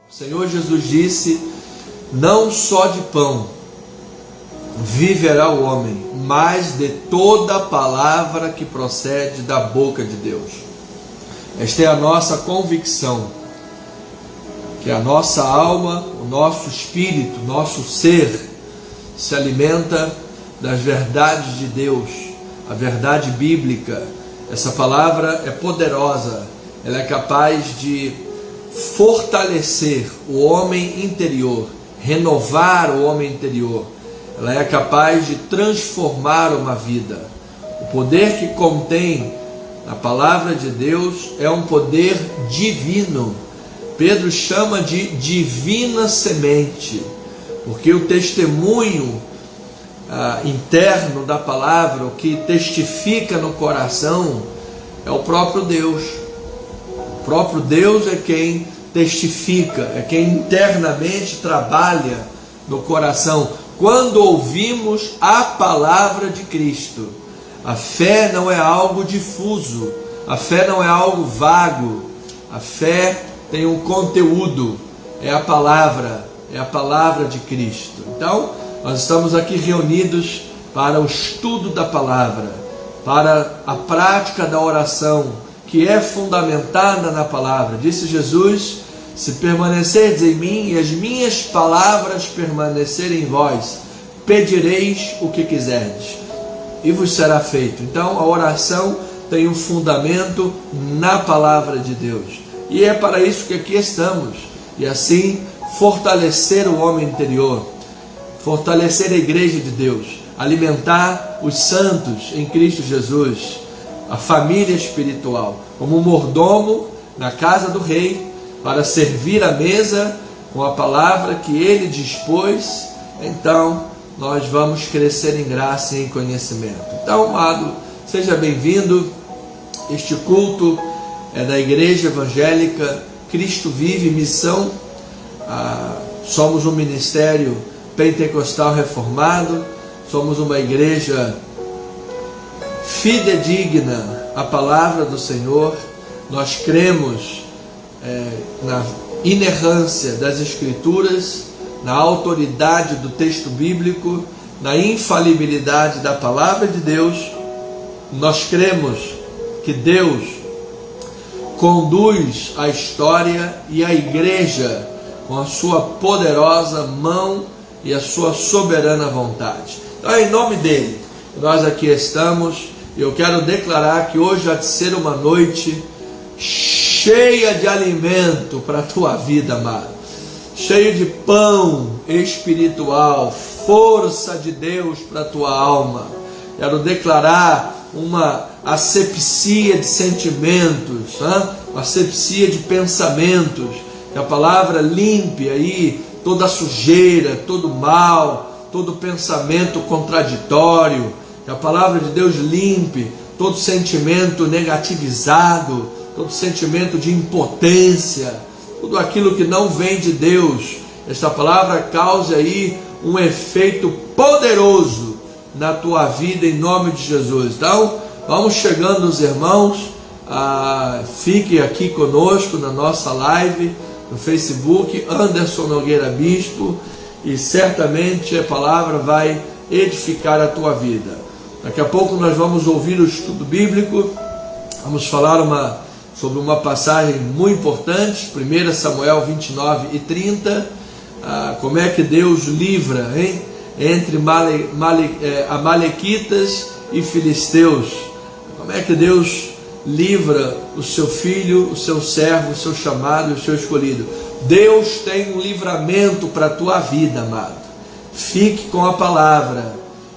O Senhor Jesus disse: não só de pão viverá o homem, mas de toda palavra que procede da boca de Deus. Esta é a nossa convicção, que a nossa alma, o nosso espírito, o nosso ser se alimenta das verdades de Deus, a verdade bíblica. Essa palavra é poderosa, ela é capaz de fortalecer o homem interior, renovar o homem interior. Ela é capaz de transformar uma vida. O poder que contém a palavra de Deus é um poder divino. Pedro chama de divina semente, porque o testemunho interno da palavra, o que testifica no coração, é o próprio Deus. O próprio Deus é quem testifica, é quem internamente trabalha no coração. Quando ouvimos a palavra de Cristo, a fé não é algo difuso, a fé não é algo vago, a fé tem um conteúdo, é a palavra de Cristo. Então, nós estamos aqui reunidos para o estudo da palavra, para a prática da oração, que é fundamentada na palavra. Disse Jesus: se permanecerdes em mim e as minhas palavras permanecerem em vós, pedireis o que quiserdes e vos será feito. Então, a oração tem um fundamento na palavra de Deus, e é para isso que aqui estamos, e assim fortalecer o homem interior, fortalecer a igreja de Deus, alimentar os santos em Cristo Jesus, a família espiritual, como um mordomo na casa do rei, para servir a mesa com a palavra que ele dispôs. Então nós vamos crescer em graça e em conhecimento. Então, amado, seja bem-vindo. Este culto é da Igreja Evangélica Cristo Vive Missão. Somos um ministério pentecostal reformado, somos uma igreja fidedigna à palavra do Senhor. Nós cremos na inerrância das Escrituras, na autoridade do texto bíblico, na infalibilidade da palavra de Deus. Nós cremos que Deus conduz a história e a igreja com a sua poderosa mão e a sua soberana vontade. Então, em nome dele, nós aqui estamos, e eu quero declarar que hoje há de ser uma noite cheia de alimento para a tua vida, amado, cheio de pão espiritual, força de Deus para a tua alma. Quero declarar uma asepsia de sentimentos, uma asepsia de pensamentos, que a palavra limpe aí toda a sujeira, todo mal, todo pensamento contraditório, que a palavra de Deus limpe todo sentimento negativizado, todo sentimento de impotência, tudo aquilo que não vem de Deus. Esta palavra cause aí um efeito poderoso na tua vida, em nome de Jesus. Então, vamos chegando os irmãos, fique aqui conosco na nossa live, no Facebook, Anderson Nogueira Bispo, e certamente a palavra vai edificar a tua vida. Daqui a pouco nós vamos ouvir o estudo bíblico, vamos falar sobre uma passagem muito importante, 1 Samuel 29:30, como é que Deus livra entre amalequitas e filisteus, como é que Deus livra o seu filho, o seu servo, o seu chamado e o seu escolhido. Deus tem um livramento para a tua vida, amado. Fique com a palavra.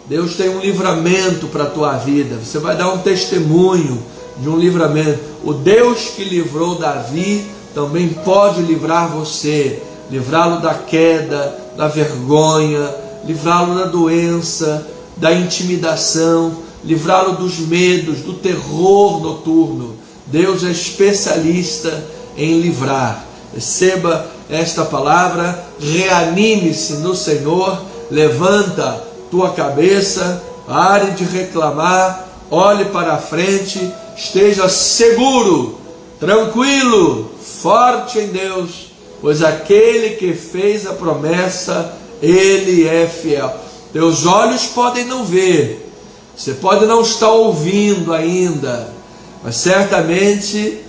Deus tem um livramento para a tua vida. Você vai dar um testemunho de um livramento. O Deus que livrou Davi também pode livrar você, livrá-lo da queda, da vergonha, livrá-lo da doença, da intimidação, livrá-lo dos medos, do terror noturno. Deus é especialista em livrar. Receba esta palavra, reanime-se no Senhor, levanta tua cabeça, pare de reclamar, olhe para a frente, esteja seguro, tranquilo, forte em Deus, pois aquele que fez a promessa, Ele é fiel. Teus olhos podem não ver, você pode não estar ouvindo ainda, mas certamente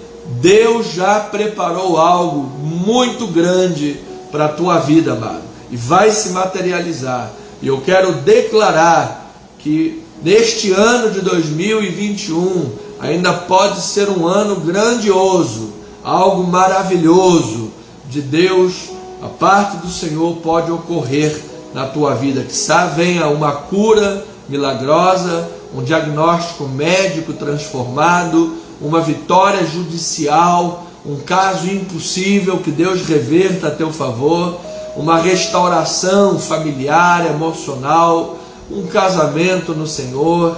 Deus já preparou algo muito grande para a tua vida, amado, e vai se materializar. E eu quero declarar que neste ano de 2021 ainda pode ser um ano grandioso, algo maravilhoso de Deus, a parte do Senhor pode ocorrer na tua vida. Quizá venha uma cura milagrosa, um diagnóstico médico transformado, uma vitória judicial, um caso impossível que Deus reverta a teu favor, uma restauração familiar, emocional, um casamento no Senhor,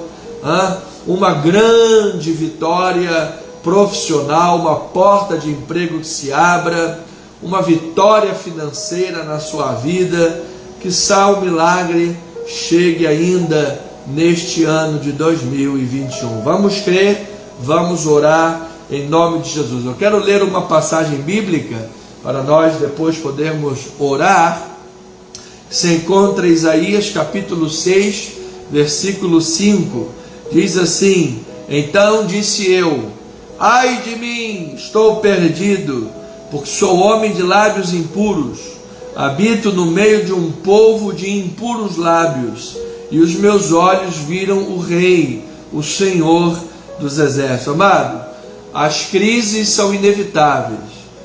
uma grande vitória profissional, uma porta de emprego que se abra, uma vitória financeira na sua vida. Quizá o milagre chegue ainda neste ano de 2021. Vamos crer, vamos orar em nome de Jesus. Eu quero ler uma passagem bíblica para nós depois podermos orar. Se encontra em Isaías capítulo 6, versículo 5. Diz assim: então disse eu, ai de mim, estou perdido, porque sou homem de lábios impuros, habito no meio de um povo de impuros lábios, e os meus olhos viram o Rei, o Senhor dos Exércitos. Amado, as crises são inevitáveis,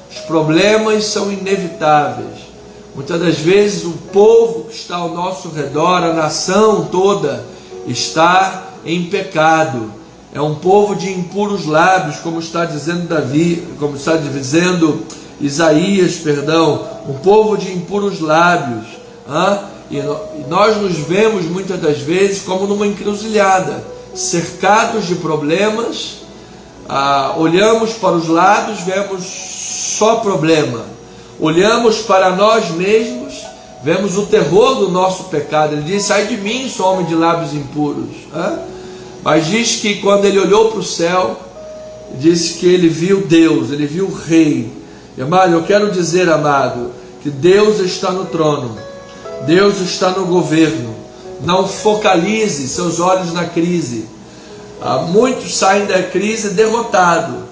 os problemas são inevitáveis. Muitas das vezes o povo que está ao nosso redor, a nação toda, está em pecado. É um povo de impuros lábios, como está dizendo Isaías, um povo de impuros lábios. E nós nos vemos muitas das vezes como numa encruzilhada, cercados de problemas. Olhamos para os lados, vemos só problema. Olhamos para nós mesmos, vemos o terror do nosso pecado. Ele disse: ai de mim, sou homem de lábios impuros. Mas diz que quando ele olhou para o céu, disse que ele viu Deus, ele viu o Rei. E, amado, eu quero dizer, amado, que Deus está no trono, Deus está no governo. Não focalize seus olhos na crise. Muitos saem da crise derrotados,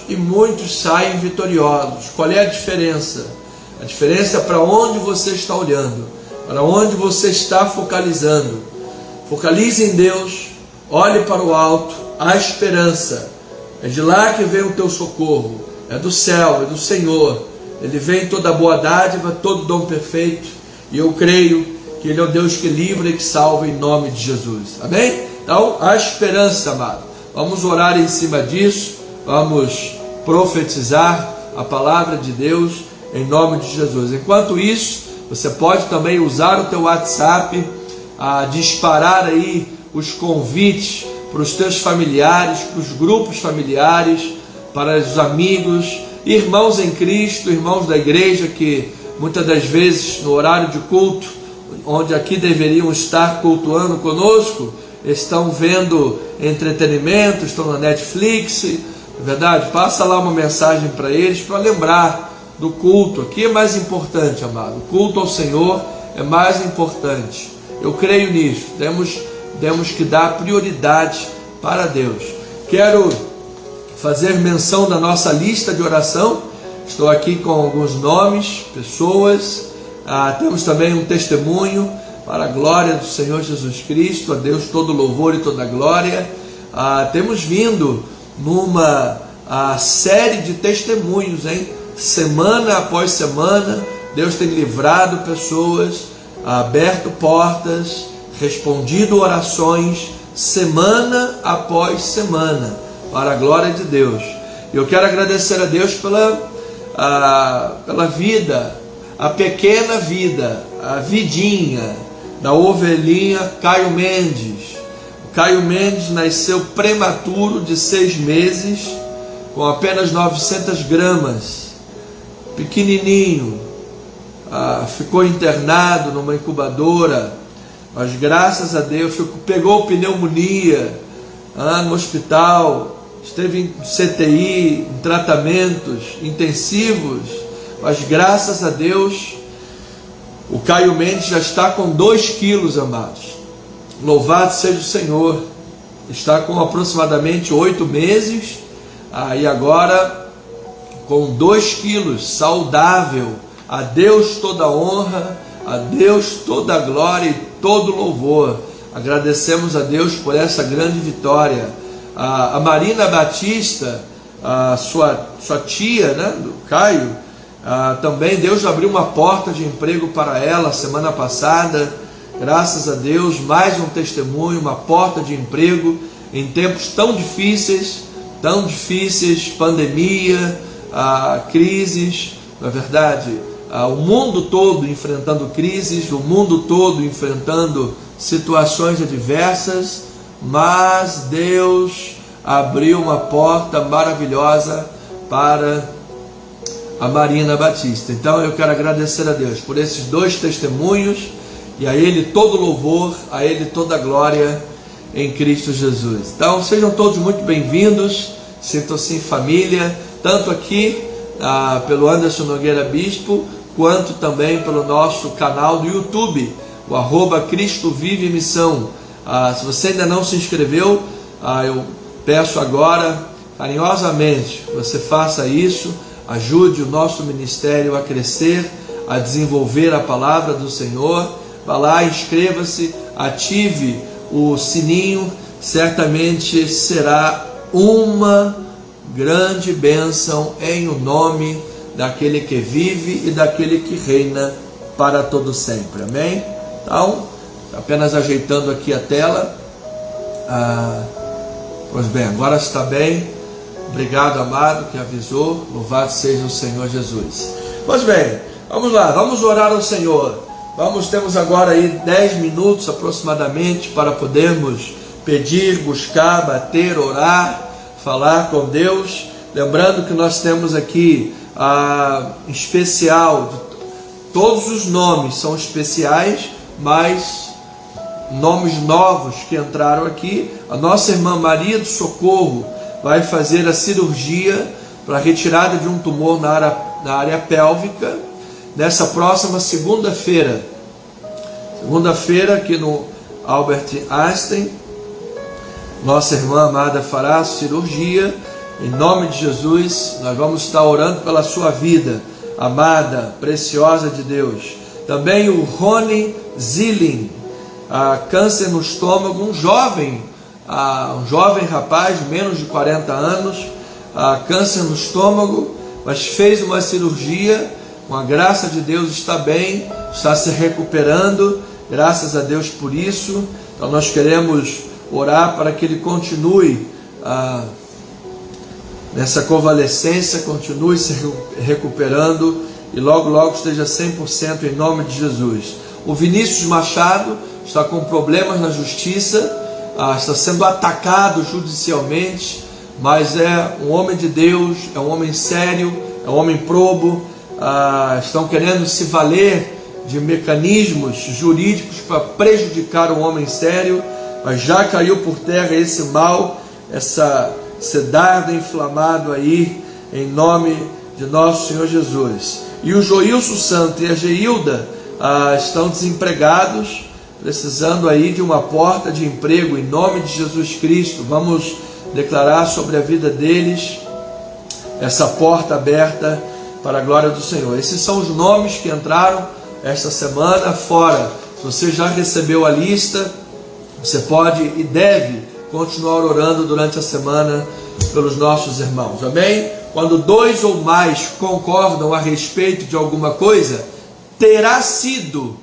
e muitos saem vitoriosos. Qual é a diferença? A diferença é para onde você está olhando, para onde você está focalizando. Focalize em Deus, olhe para o alto, a esperança. É de lá que vem o teu socorro, é do céu, é do Senhor. Ele vem toda boa dádiva, todo dom perfeito, e eu creio que Ele é o Deus que livra e que salva em nome de Jesus. Amém? Então, a esperança, amado. Vamos orar em cima disso, vamos profetizar a palavra de Deus em nome de Jesus. Enquanto isso, você pode também usar o teu WhatsApp, disparar aí os convites para os teus familiares, para os grupos familiares, para os amigos, irmãos em Cristo, irmãos da igreja que muitas das vezes no horário de culto, onde aqui deveriam estar cultuando conosco, estão vendo entretenimento, estão na Netflix. É verdade? Passa lá uma mensagem para eles, para lembrar do culto. Aqui é mais importante, amado. O culto ao Senhor é mais importante. Eu creio nisso. Temos que dar prioridade para Deus. Quero fazer menção da nossa lista de oração. Estou aqui com alguns nomes, pessoas. Temos também um testemunho para a glória do Senhor Jesus Cristo. A Deus todo louvor e toda glória. Temos vindo numa série de testemunhos, hein? Semana após semana, Deus tem livrado pessoas, aberto portas, respondido orações, semana após semana, para a glória de Deus. Eu quero agradecer a Deus pela vida, a pequena vida, a vidinha da ovelhinha Caio Mendes. O Caio Mendes nasceu prematuro de 6 meses, com apenas 900 gramas, pequenininho. Ficou internado numa incubadora, mas graças a Deus pegou pneumonia no hospital, esteve em CTI, em tratamentos intensivos, mas graças a Deus, o Caio Mendes já está com 2 quilos, amados. Louvado seja o Senhor. Está com aproximadamente 8 meses, e agora com 2 quilos, saudável. A Deus toda honra, a Deus toda glória e todo louvor. Agradecemos a Deus por essa grande vitória. A Marina Batista, a sua tia, né, do Caio, também Deus abriu uma porta de emprego para ela semana passada. Graças a Deus, mais um testemunho, uma porta de emprego em tempos tão difíceis, pandemia, crises, na verdade, o mundo todo enfrentando crises, o mundo todo enfrentando situações adversas, mas Deus abriu uma porta maravilhosa para a Marina Batista. Então eu quero agradecer a Deus por esses 2 testemunhos, e a Ele todo louvor, a Ele toda glória em Cristo Jesus. Então sejam todos muito bem-vindos, sintam-se em família, tanto aqui pelo Anderson Nogueira Bispo, quanto também pelo nosso canal do YouTube, o @Cristo Vive Missão. Se você ainda não se inscreveu, eu peço agora carinhosamente que você faça isso, ajude o nosso ministério a crescer, a desenvolver a palavra do Senhor. Vá lá, inscreva-se, ative o sininho, certamente será uma grande bênção em o nome daquele que vive e daquele que reina para todo sempre. Amém? Então, apenas ajeitando aqui a tela. Pois bem, agora está bem. Obrigado, amado, que avisou. Louvado seja o Senhor Jesus. Pois bem, vamos lá, vamos orar ao Senhor. Temos agora aí 10 minutos aproximadamente para podermos pedir, buscar, bater, orar, falar com Deus. Lembrando que nós temos aqui em especial, todos os nomes são especiais, mas nomes novos que entraram aqui. A nossa irmã Maria do Socorro vai fazer a cirurgia para a retirada de um tumor na área pélvica, nessa próxima segunda-feira aqui no Albert Einstein. Nossa irmã amada fará a cirurgia. Em nome de Jesus, nós vamos estar orando pela sua vida, amada, preciosa de Deus. Também o Rony Zilling, câncer no estômago, um jovem rapaz de menos de 40 anos, câncer no estômago, mas fez uma cirurgia, com a graça de Deus está bem, está se recuperando, graças a Deus por isso. Então nós queremos orar para que ele continue nessa convalescência, continue se recuperando e logo esteja 100% em nome de Jesus. O Vinícius Machado está com problemas na justiça, está sendo atacado judicialmente, mas é um homem de Deus, é um homem sério, é um homem probo. Estão querendo se valer de mecanismos jurídicos para prejudicar um homem sério, mas já caiu por terra esse mal, esse dardo inflamado aí, em nome de nosso Senhor Jesus. E o Joilson Santo e a Geilda estão desempregados, precisando aí de uma porta de emprego, em nome de Jesus Cristo. Vamos declarar sobre a vida deles essa porta aberta para a glória do Senhor. Esses são os nomes que entraram esta semana. Fora, se você já recebeu a lista, você pode e deve continuar orando durante a semana pelos nossos irmãos, amém? Quando 2 ou mais concordam a respeito de alguma coisa, terá sido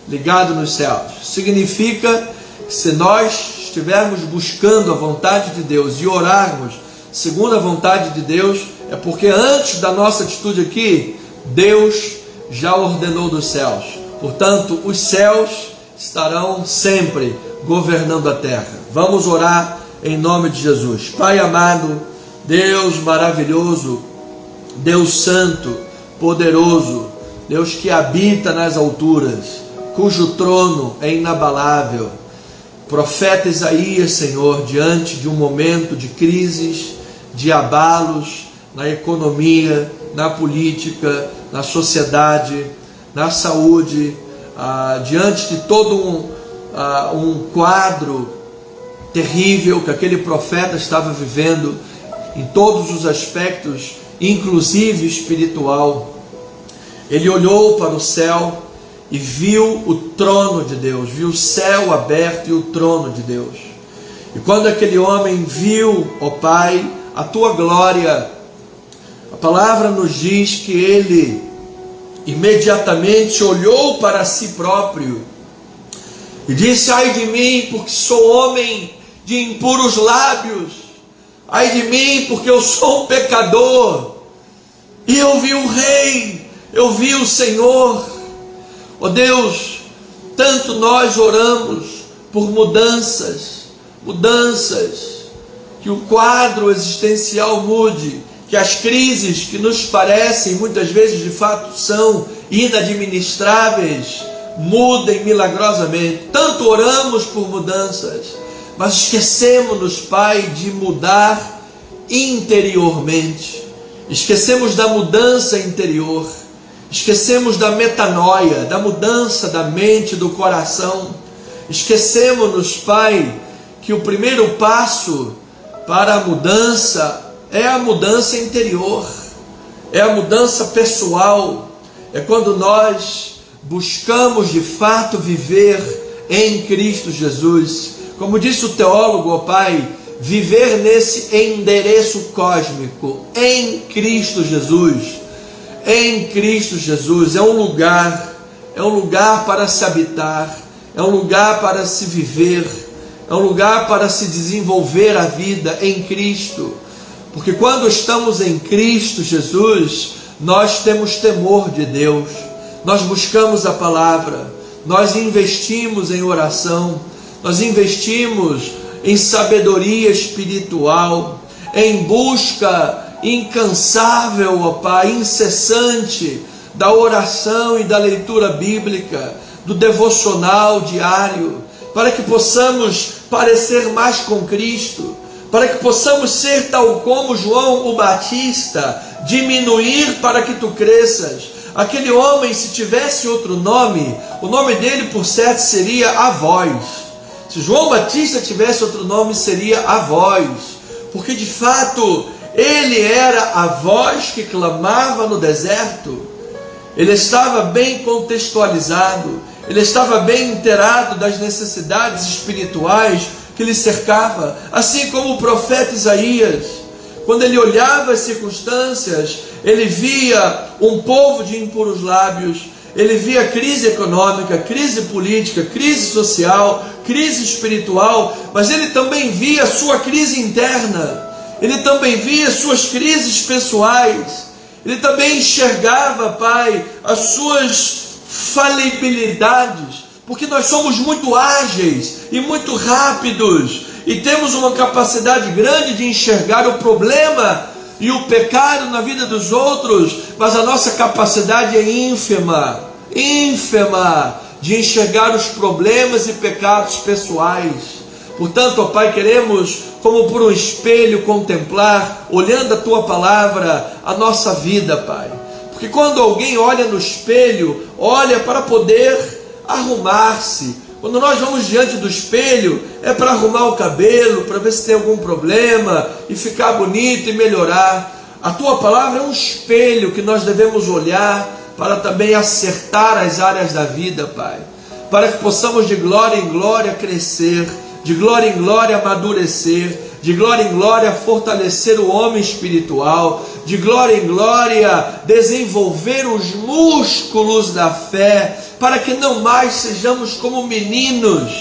ligado nos céus. Significa que se nós estivermos buscando a vontade de Deus e orarmos segundo a vontade de Deus, é porque antes da nossa atitude aqui, Deus já ordenou dos céus. Portanto, os céus estarão sempre governando a terra. Vamos orar em nome de Jesus. Pai amado, Deus maravilhoso, Deus santo, poderoso, Deus que habita nas alturas, cujo trono é inabalável. Profeta Isaías, Senhor, diante de um momento de crises, de abalos na economia, na política, na sociedade, na saúde, diante de todo um quadro terrível que aquele profeta estava vivendo em todos os aspectos, inclusive espiritual. Ele olhou para o céu e viu o trono de Deus, viu o céu aberto e o trono de Deus. E quando aquele homem viu, ó Pai, a tua glória, a palavra nos diz que ele imediatamente olhou para si próprio e disse: ai de mim, porque sou homem de impuros lábios, ai de mim, porque eu sou um pecador. E eu vi o Rei, eu vi o Senhor. Ó Deus, tanto nós oramos por mudanças, que o quadro existencial mude, que as crises que nos parecem, muitas vezes de fato são inadministráveis, mudem milagrosamente. Tanto oramos por mudanças, mas esquecemos-nos, Pai, de mudar interiormente. Esquecemos da mudança interior, esquecemos da metanoia, da mudança da mente, do coração. Esquecemos-nos, Pai, que o primeiro passo para a mudança é a mudança interior, é a mudança pessoal, é quando nós buscamos de fato viver em Cristo Jesus. Como disse o teólogo, ó Pai, viver nesse endereço cósmico, em Cristo Jesus. Em Cristo Jesus é um lugar para se habitar, é um lugar para se viver, é um lugar para se desenvolver a vida em Cristo. Porque quando estamos em Cristo Jesus, nós temos temor de Deus, nós buscamos a palavra, nós investimos em oração, nós investimos em sabedoria espiritual, em busca incansável, ó Pai, incessante da oração e da leitura bíblica, do devocional diário, para que possamos parecer mais com Cristo, para que possamos ser tal como João o Batista, diminuir para que tu cresças. Aquele homem, se tivesse outro nome, o nome dele por certo seria A Voz. Se João Batista tivesse outro nome, seria A Voz, porque de fato ele era a voz que clamava no deserto. Ele estava bem contextualizado, ele estava bem inteirado das necessidades espirituais que lhe cercava, assim como o profeta Isaías. Quando ele olhava as circunstâncias, ele via um povo de impuros lábios, ele via crise econômica, crise política, crise social, crise espiritual, mas ele também via a sua crise interna, ele também via suas crises pessoais, ele também enxergava, Pai, as suas falibilidades, porque nós somos muito ágeis e muito rápidos, e temos uma capacidade grande de enxergar o problema e o pecado na vida dos outros, mas a nossa capacidade é ínfima de enxergar os problemas e pecados pessoais. Portanto, ó Pai, queremos, como por um espelho, contemplar, olhando a Tua palavra, a nossa vida, Pai. Porque quando alguém olha no espelho, olha para poder arrumar-se. Quando nós vamos diante do espelho, é para arrumar o cabelo, para ver se tem algum problema, e ficar bonito e melhorar. A Tua palavra é um espelho que nós devemos olhar para também acertar as áreas da vida, Pai. Para que possamos de glória em glória crescer, de glória em glória amadurecer, de glória em glória fortalecer o homem espiritual, de glória em glória desenvolver os músculos da fé, para que não mais sejamos como meninos,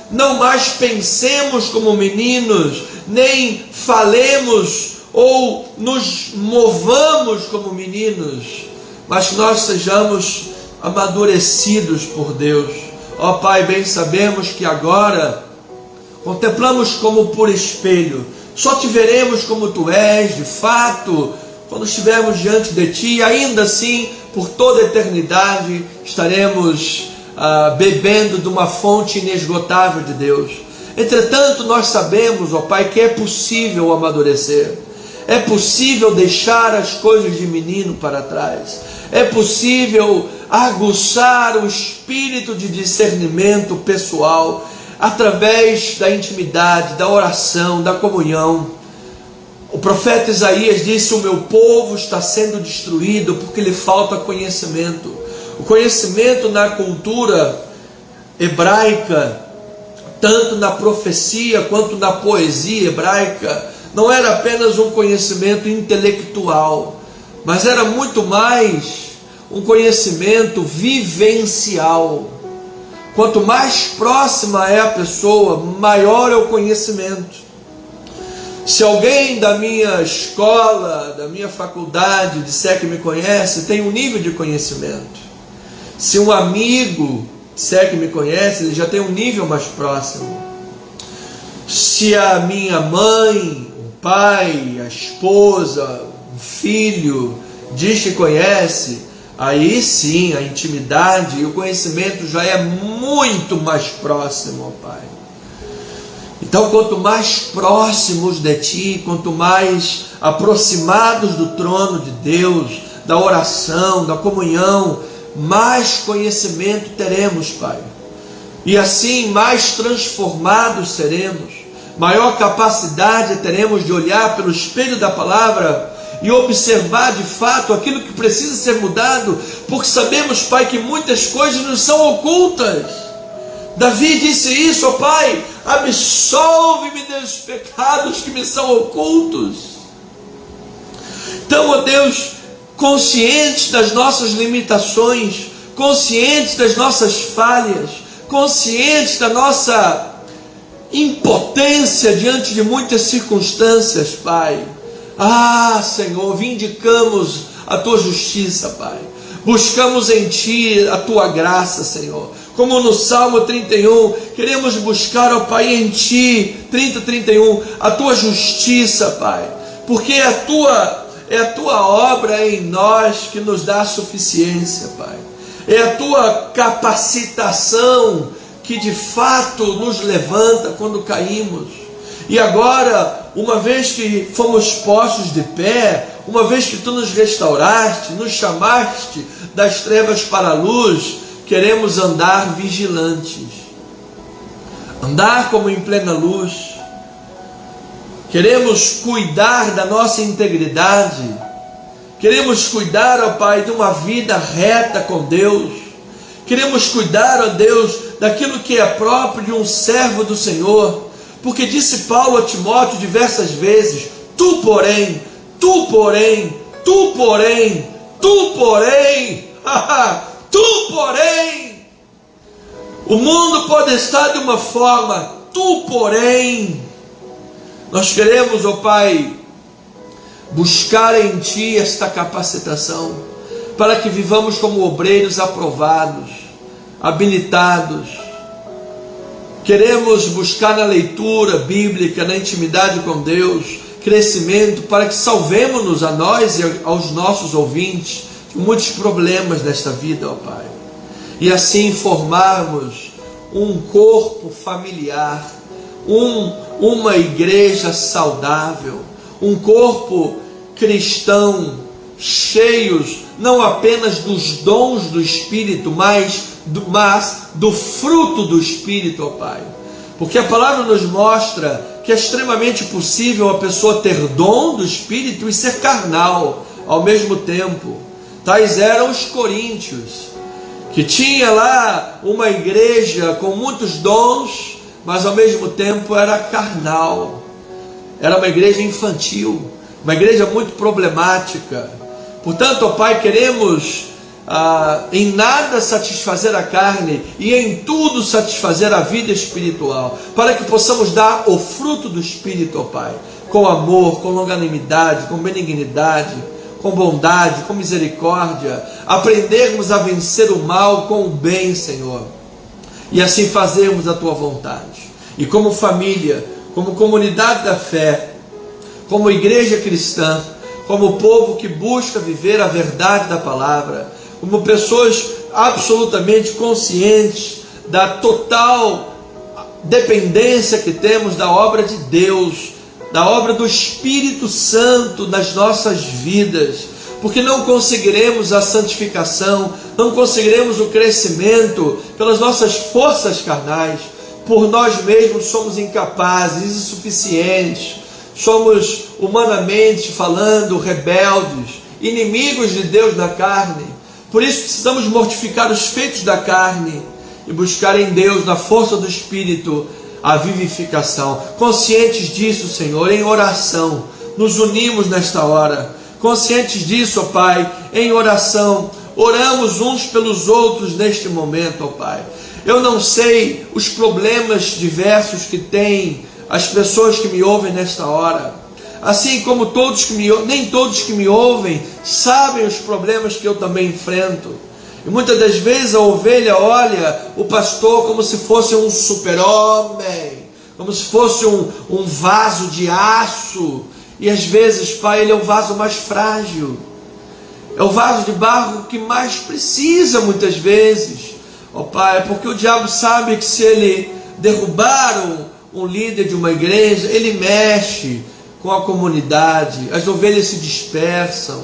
não mais pensemos como meninos, nem falemos ou nos movamos como meninos, mas nós sejamos amadurecidos por Deus. Ó Pai, bem sabemos que agora contemplamos como por espelho, só te veremos como Tu és, de fato, quando estivermos diante de Ti, e ainda assim, por toda a eternidade, estaremos bebendo de uma fonte inesgotável de Deus. Entretanto, nós sabemos, ó Pai, que é possível amadurecer, É possível deixar as coisas de menino para trás. É possível aguçar o espírito de discernimento pessoal através da intimidade, da oração, da comunhão. O profeta Isaías disse: o meu povo está sendo destruído porque lhe falta conhecimento. O conhecimento na cultura hebraica, tanto na profecia quanto na poesia hebraica, não era apenas um conhecimento intelectual, mas era muito mais um conhecimento vivencial. Quanto mais próxima é a pessoa, maior é o conhecimento. Se alguém da minha escola, da minha faculdade, disser que me conhece, tem um nível de conhecimento. Se um amigo disser que me conhece, ele já tem um nível mais próximo. Se a minha mãe, o pai, a esposa, o filho diz que conhece, aí sim a intimidade e o conhecimento já é muito mais próximo ao Pai. Então, quanto mais próximos de Ti, quanto mais aproximados do trono de Deus, da oração, da comunhão, mais conhecimento teremos, Pai. E assim mais transformados seremos, maior capacidade teremos de olhar pelo espelho da palavra e observar de fato aquilo que precisa ser mudado, porque sabemos, Pai, que muitas coisas nos são ocultas. Davi disse isso: ó Pai, absolve-me dos pecados que me são ocultos. Então, ó Deus, conscientes das nossas limitações, conscientes das nossas falhas, conscientes da nossa impotência diante de muitas circunstâncias, Pai. Ah, Senhor, vindicamos a Tua justiça, Pai. Buscamos em Ti a Tua graça, Senhor. Como no Salmo 31, queremos buscar, ó Pai, em Ti, 31, a Tua justiça, Pai. Porque é a Tua obra em nós que nos dá suficiência, Pai. É a Tua capacitação que de fato nos levanta quando caímos. E agora, uma vez que fomos postos de pé, uma vez que Tu nos restauraste, nos chamaste das trevas para a luz, queremos andar vigilantes, andar como em plena luz. Queremos cuidar da nossa integridade, queremos cuidar, ó Pai, de uma vida reta com Deus. Queremos cuidar, ó Deus, daquilo que é próprio de um servo do Senhor. Porque disse Paulo a Timóteo diversas vezes: tu porém, tu porém, tu porém, tu porém, tu porém. O mundo pode estar de uma forma, tu porém. Nós queremos, ó Pai, buscar em Ti esta capacitação, para que vivamos como obreiros aprovados, habilitados. Queremos buscar na leitura bíblica, na intimidade com Deus, crescimento, para que salvemos-nos a nós e aos nossos ouvintes de muitos problemas desta vida, ó Pai. E assim formarmos um corpo familiar, uma igreja saudável, um corpo cristão, cheios não apenas dos dons do Espírito, mas do fruto do Espírito, ó Pai. Porque a palavra nos mostra que é extremamente possível a pessoa ter dom do Espírito e ser carnal ao mesmo tempo. Tais eram os coríntios, que tinha lá uma igreja com muitos dons, mas ao mesmo tempo era carnal. Era uma igreja infantil, uma igreja muito problemática. Portanto, ó Pai, queremos em nada satisfazer a carne e em tudo satisfazer a vida espiritual, para que possamos dar o fruto do Espírito, ó Pai, com amor, com longanimidade, com benignidade, com bondade, com misericórdia, aprendermos a vencer o mal com o bem, Senhor, e assim fazermos a Tua vontade. E como família, como comunidade da fé, como igreja cristã, como povo que busca viver a verdade da palavra, como pessoas absolutamente conscientes da total dependência que temos da obra de Deus, da obra do Espírito Santo nas nossas vidas, porque não conseguiremos a santificação, não conseguiremos o crescimento pelas nossas forças carnais. Por nós mesmos somos incapazes, insuficientes, somos humanamente falando rebeldes, inimigos de Deus na carne. Por isso precisamos mortificar os feitos da carne e buscar em Deus, na força do Espírito, a vivificação. Conscientes disso, Senhor, em oração, nos unimos nesta hora. Conscientes disso, ó Pai, em oração, oramos uns pelos outros neste momento, ó Pai. Eu não sei os problemas diversos que têm as pessoas que me ouvem nesta hora, assim como nem todos que me ouvem sabem os problemas que eu também enfrento. E muitas das vezes a ovelha olha o pastor como se fosse um super-homem, como se fosse um vaso de aço. E às vezes, Pai, ele é o vaso mais frágil, é o vaso de barro que mais precisa muitas vezes, ó Pai, porque o diabo sabe que se ele derrubar um líder de uma igreja, ele mexe com a comunidade, as ovelhas se dispersam.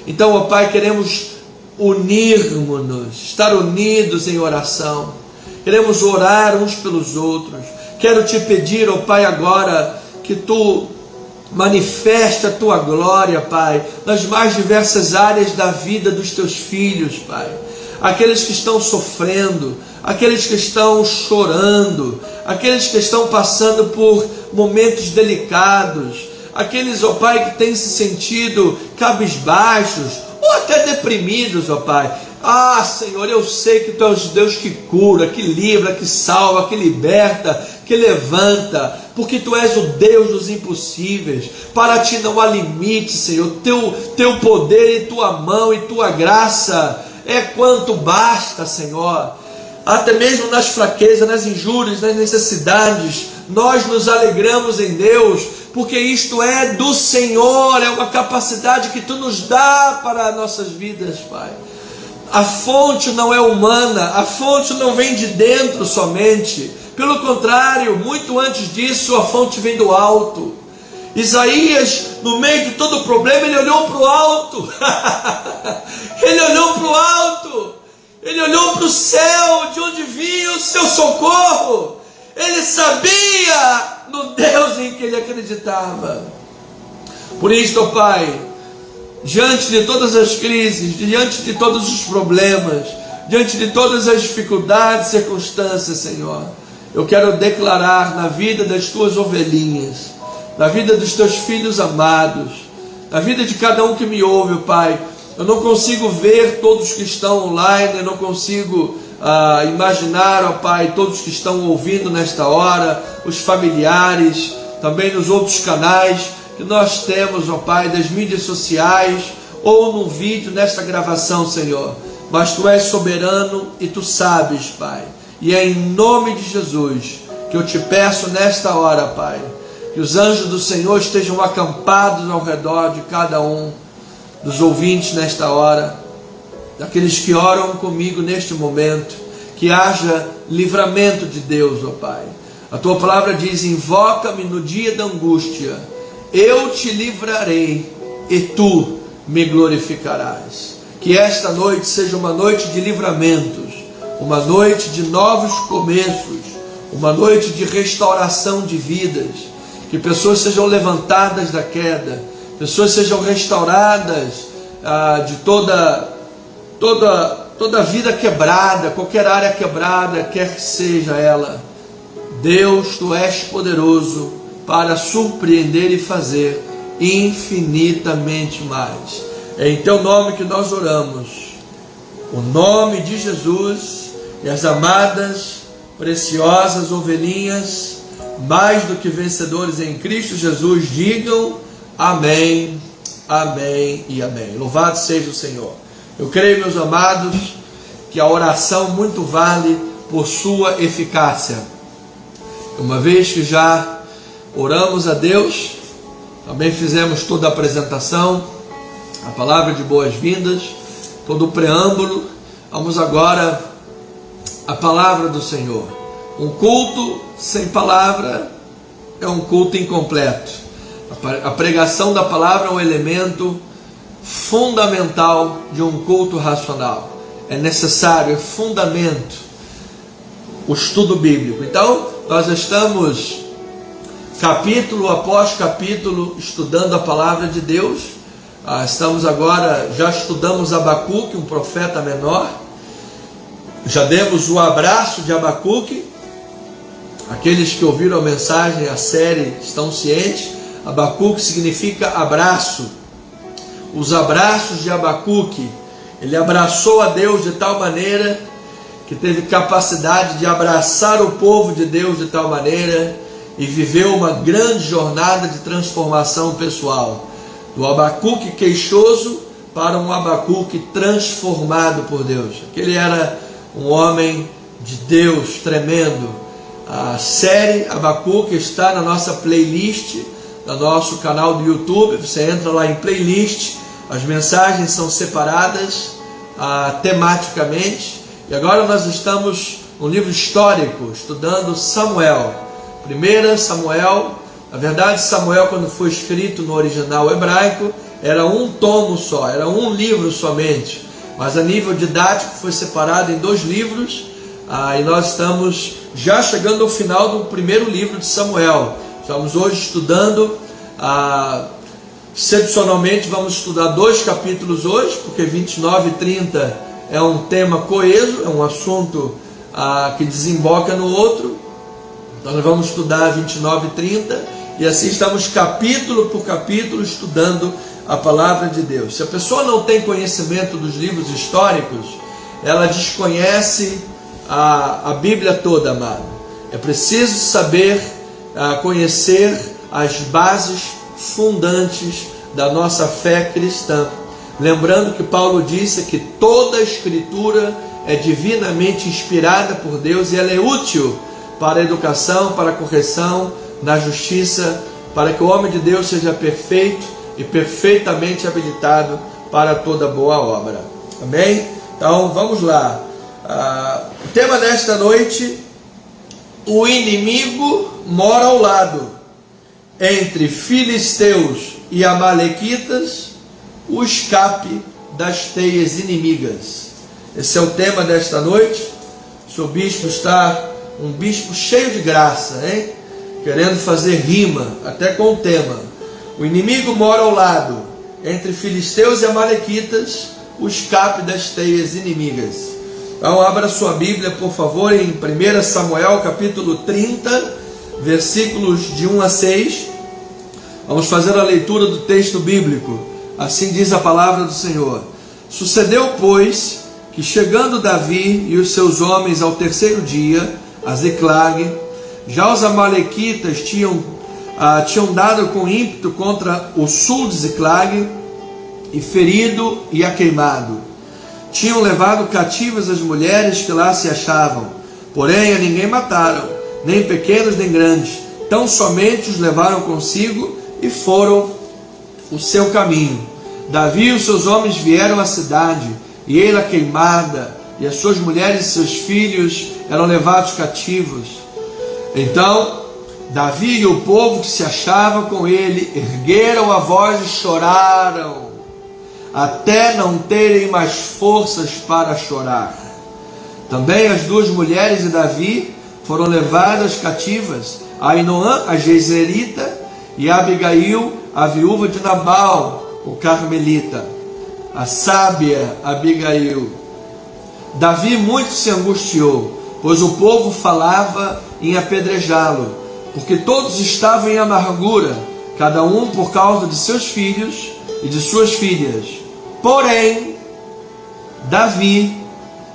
Então, ó Pai, queremos unirmos-nos, estar unidos em oração, queremos orar uns pelos outros. Quero te pedir, ó Pai, agora que Tu manifeste a Tua glória, Pai, nas mais diversas áreas da vida dos Teus filhos, Pai. Aqueles que estão sofrendo, aqueles que estão chorando, aqueles que estão passando por momentos delicados, aqueles, ó Pai, que têm se sentido cabisbaixos ou até deprimidos, ó Pai. Ah, Senhor, eu sei que Tu és o Deus que cura, que livra, que salva, que liberta, que levanta, porque Tu és o Deus dos impossíveis. Para Ti não há limite, Senhor. Teu poder e Tua mão e Tua graça é quanto basta, Senhor. Até mesmo nas fraquezas, nas injúrias, nas necessidades, nós nos alegramos em Deus, porque isto é do Senhor, é uma capacidade que Tu nos dá para as nossas vidas, Pai. A fonte não é humana, a fonte não vem de dentro somente, pelo contrário, muito antes disso, a fonte vem do alto. Isaías, no meio de todo o problema, ele olhou para o alto, ele olhou para o alto, ele olhou para o céu, de onde vinha o seu socorro. Ele sabia no Deus em que ele acreditava. Por isso, ó Pai, diante de todas as crises, diante de todos os problemas, diante de todas as dificuldades, circunstâncias, Senhor, eu quero declarar na vida das Tuas ovelhinhas, na vida dos Teus filhos amados, na vida de cada um que me ouve, Pai. Eu não consigo ver todos que estão online, eu não consigo imaginar, ó Pai, todos que estão ouvindo nesta hora, os familiares, também nos outros canais que nós temos, ó Pai, das mídias sociais, ou no vídeo, nesta gravação, Senhor. Mas Tu és soberano e Tu sabes, Pai. E é em nome de Jesus que eu Te peço nesta hora, Pai, que os anjos do Senhor estejam acampados ao redor de cada um dos ouvintes nesta hora, daqueles que oram comigo neste momento, que haja livramento de Deus, ó Pai. A Tua palavra diz: invoca-me no dia da angústia, eu te livrarei e Tu me glorificarás. Que esta noite seja uma noite de livramentos, uma noite de novos começos, uma noite de restauração de vidas, que pessoas sejam levantadas da queda, pessoas sejam restauradas de toda vida quebrada, qualquer área quebrada, quer que seja ela. Deus, Tu és poderoso para surpreender e fazer infinitamente mais. É em Teu nome que nós oramos, o nome de Jesus, e as amadas, preciosas ovelhinhas, mais do que vencedores em Cristo Jesus, digam amém, amém e amém. Louvado seja o Senhor. Eu creio, meus amados, que a oração muito vale por sua eficácia. Uma vez que já oramos a Deus, também fizemos toda a apresentação, a palavra de boas-vindas, todo o preâmbulo. Vamos agora à palavra do Senhor. Um culto sem palavra é um culto incompleto. A pregação da palavra é um elemento fundamental de um culto racional. É necessário, é fundamento o estudo bíblico. Então, nós estamos capítulo após capítulo estudando a palavra de Deus. Estamos agora, já estudamos Abacuque, um profeta menor. Já demos o abraço de Abacuque. Aqueles que ouviram a mensagem, a série, estão cientes. Abacuque significa abraço. Os abraços de Abacuque. Ele abraçou a Deus de tal maneira que teve capacidade de abraçar o povo de Deus de tal maneira e viveu uma grande jornada de transformação pessoal. Do Abacuque queixoso para um Abacuque transformado por Deus. Aquele era um homem de Deus tremendo. A série Abacuque está na nossa playlist, no nosso canal do YouTube. Você entra lá em playlist, as mensagens são separadas tematicamente. E agora nós estamos no livro histórico, estudando Samuel. 1 Samuel, na verdade Samuel, quando foi escrito no original hebraico, era um tomo só, era um livro somente. Mas a nível didático foi separado em 2 livros. E nós estamos já chegando ao final do primeiro livro de Samuel. Estamos hoje estudando, excepcionalmente vamos estudar 2 capítulos hoje, porque 29 e 30 é um tema coeso, é um assunto que desemboca no outro. Então nós vamos estudar 29 e 30, e assim estamos capítulo por capítulo estudando a palavra de Deus. Se a pessoa não tem conhecimento dos livros históricos, ela desconhece a Bíblia toda, amado. É preciso saber conhecer as bases fundantes da nossa fé cristã. Lembrando que Paulo disse que toda a Escritura é divinamente inspirada por Deus e ela é útil para a educação, para a correção, na justiça, para que o homem de Deus seja perfeito e perfeitamente habilitado para toda boa obra. Amém? Então vamos lá. O tema desta noite: o inimigo mora ao lado. Entre filisteus e amalequitas, o escape das teias inimigas. Esse é o tema desta noite. O seu bispo está um bispo cheio de graça, hein? Querendo fazer rima até com o tema. O inimigo mora ao lado. Entre filisteus e amalequitas, o escape das teias inimigas. Então abra sua Bíblia, por favor, em 1 Samuel capítulo 30, versículos de 1 a 6. Vamos fazer a leitura do texto bíblico. Assim diz a palavra do Senhor. Sucedeu, pois, que chegando Davi e os seus homens ao 3º dia, a Ziclag, já os amalequitas tinham dado com ímpeto contra o sul de Ziclag, e ferido e queimado. Tinham levado cativas as mulheres que lá se achavam, porém a ninguém mataram, nem pequenos nem grandes, tão somente os levaram consigo e foram o seu caminho. Davi e os seus homens vieram à cidade, e ela queimada, e as suas mulheres e seus filhos eram levados cativos. Então Davi e o povo que se achava com ele ergueram a voz e choraram, até não terem mais forças para chorar. Também as 2 mulheres de Davi foram levadas cativas, Ainoã, a Jezreelita, e Abigail, a viúva de Nabal, o carmelita, a sábia Abigail. Davi muito se angustiou, pois o povo falava em apedrejá-lo, porque todos estavam em amargura, cada um por causa de seus filhos e de suas filhas. Porém, Davi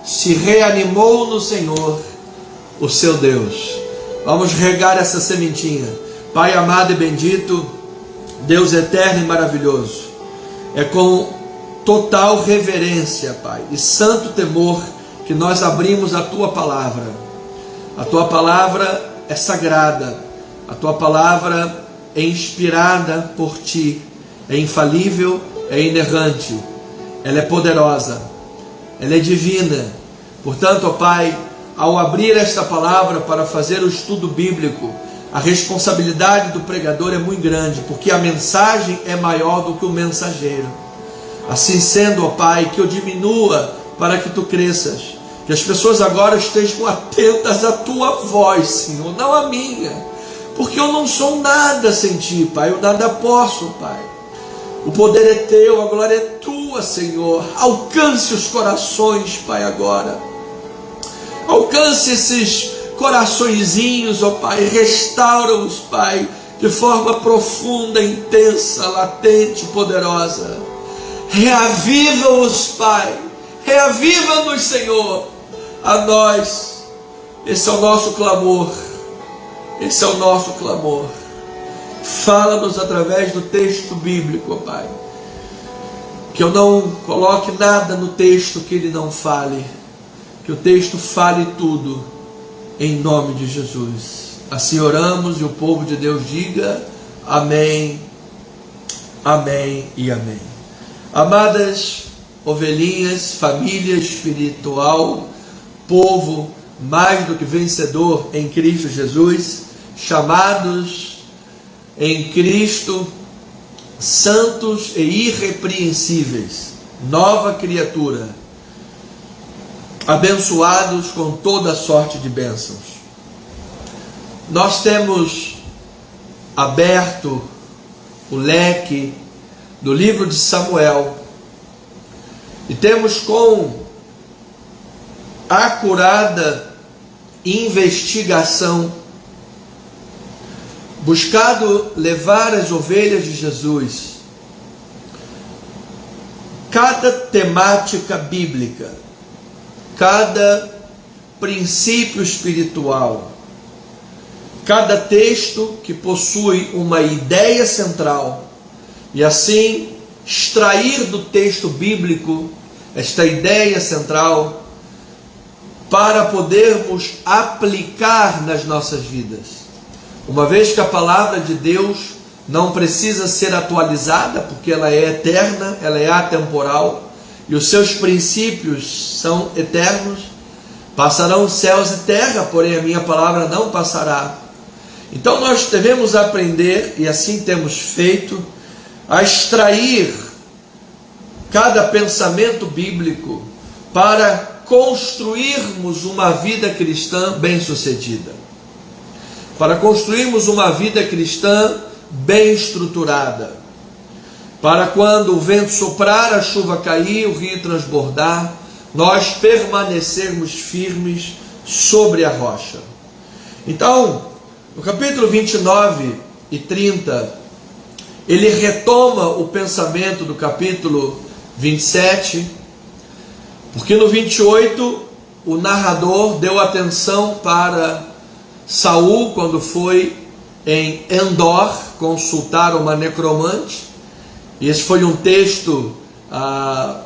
se reanimou no Senhor, o seu Deus. Vamos regar essa sementinha. Pai amado e bendito, Deus eterno e maravilhoso, é com total reverência, Pai, e santo temor que nós abrimos a Tua palavra. A Tua palavra é sagrada, a Tua palavra é inspirada por Ti, é infalível, é inerrante, ela é poderosa, ela é divina. Portanto, ó Pai, ao abrir esta palavra para fazer o estudo bíblico, a responsabilidade do pregador é muito grande, porque a mensagem é maior do que o mensageiro. Assim sendo, ó Pai, que eu diminua para que tu cresças, que as pessoas agora estejam atentas à tua voz, Senhor, não à minha, porque eu não sou nada sem ti, Pai, eu nada posso, Pai. O poder é teu, a glória é tua, Senhor. Alcance os corações, Pai, agora. Alcance esses coraçõezinhos, ó Pai, restaura-os, Pai, de forma profunda, intensa, latente, poderosa. Reaviva-os, Pai, reaviva-nos, Senhor, a nós. Esse é o nosso clamor, esse é o nosso clamor. Fala-nos através do texto bíblico, ó Pai, que eu não coloque nada no texto que ele não fale, que o texto fale tudo, em nome de Jesus. Assim oramos e o povo de Deus diga amém, amém e amém. Amadas ovelhinhas, família espiritual, povo mais do que vencedor em Cristo Jesus, chamados em Cristo, santos e irrepreensíveis, nova criatura, abençoados com toda sorte de bênçãos. Nós temos aberto o leque do livro de Samuel e temos com acurada investigação buscado levar as ovelhas de Jesus cada temática bíblica, cada princípio espiritual, cada texto que possui uma ideia central, e assim extrair do texto bíblico esta ideia central para podermos aplicar nas nossas vidas. Uma vez que a palavra de Deus não precisa ser atualizada, porque ela é eterna, ela é atemporal, e os seus princípios são eternos, passarão céus e terra, porém a minha palavra não passará. Então nós devemos aprender, e assim temos feito, a extrair cada pensamento bíblico para construirmos uma vida cristã bem-sucedida, para construirmos uma vida cristã bem estruturada, para quando o vento soprar, a chuva cair, o rio transbordar, nós permanecermos firmes sobre a rocha. Então, no capítulo 29 e 30, ele retoma o pensamento do capítulo 27, porque no 28 o narrador deu atenção para Saul quando foi em Endor consultar uma necromante. E esse foi um texto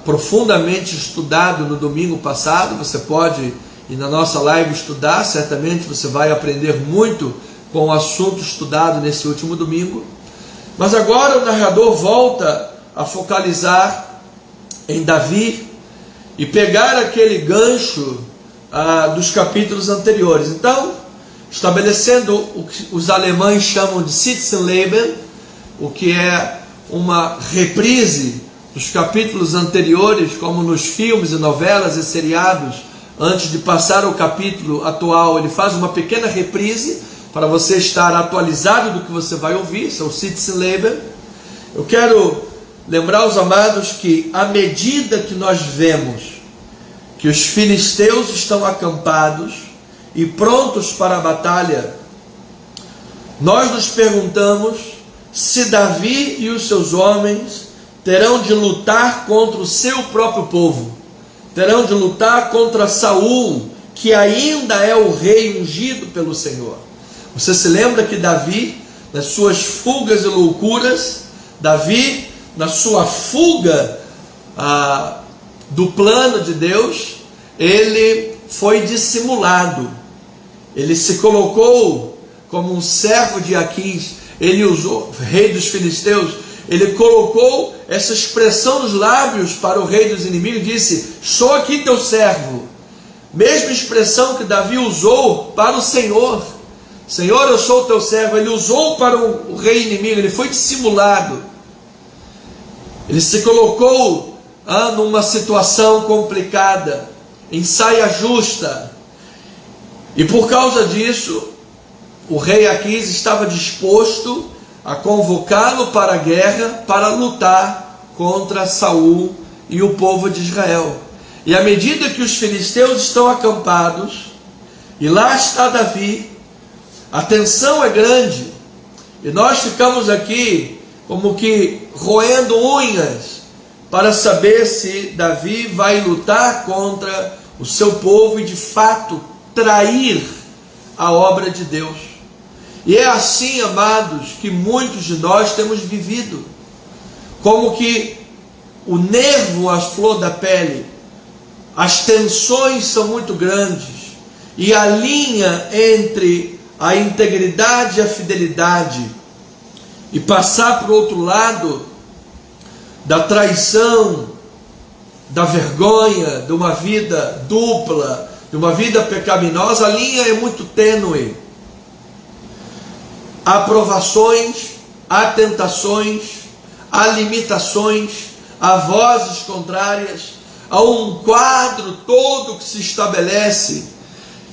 profundamente estudado no domingo passado. Você pode ir na nossa live estudar, certamente você vai aprender muito com o assunto estudado nesse último domingo. Mas agora o narrador volta a focalizar em Davi e pegar aquele gancho dos capítulos anteriores. Então, estabelecendo o que os alemães chamam de Sitzenleben, o que é uma reprise dos capítulos anteriores, como nos filmes e novelas e seriados, antes de passar ao capítulo atual, ele faz uma pequena reprise para você estar atualizado do que você vai ouvir, são Sitzenleben. Eu quero lembrar os amados que, à medida que nós vemos que os filisteus estão acampados e prontos para a batalha, nós nos perguntamos se Davi e os seus homens terão de lutar contra o seu próprio povo, terão de lutar contra Saul, que ainda é o rei ungido pelo Senhor. Você se lembra que Davi, nas suas fugas e loucuras, Davi, na sua fuga do plano de Deus, ele foi dissimulado. Ele se colocou como um servo de Aquis. Ele usou, rei dos filisteus, ele colocou essa expressão nos lábios para o rei dos inimigos, disse: sou aqui teu servo. Mesma expressão que Davi usou para o Senhor. Senhor, eu sou o teu servo. Ele usou para o rei inimigo, ele foi dissimulado. Ele se colocou numa situação complicada, em saia justa. E por causa disso, o rei Aquis estava disposto a convocá-lo para a guerra, para lutar contra Saul e o povo de Israel. E à medida que os filisteus estão acampados, e lá está Davi, a tensão é grande, e nós ficamos aqui como que roendo unhas para saber se Davi vai lutar contra o seu povo e de fato trair a obra de Deus. E é assim, amados, que muitos de nós temos vivido, como que o nervo à flor da pele, as tensões são muito grandes, e a linha entre a integridade e a fidelidade, e passar para o outro lado da traição, da vergonha, de uma vida dupla, de uma vida pecaminosa, a linha é muito tênue. Há provações, há tentações, há limitações, há vozes contrárias, há um quadro todo que se estabelece,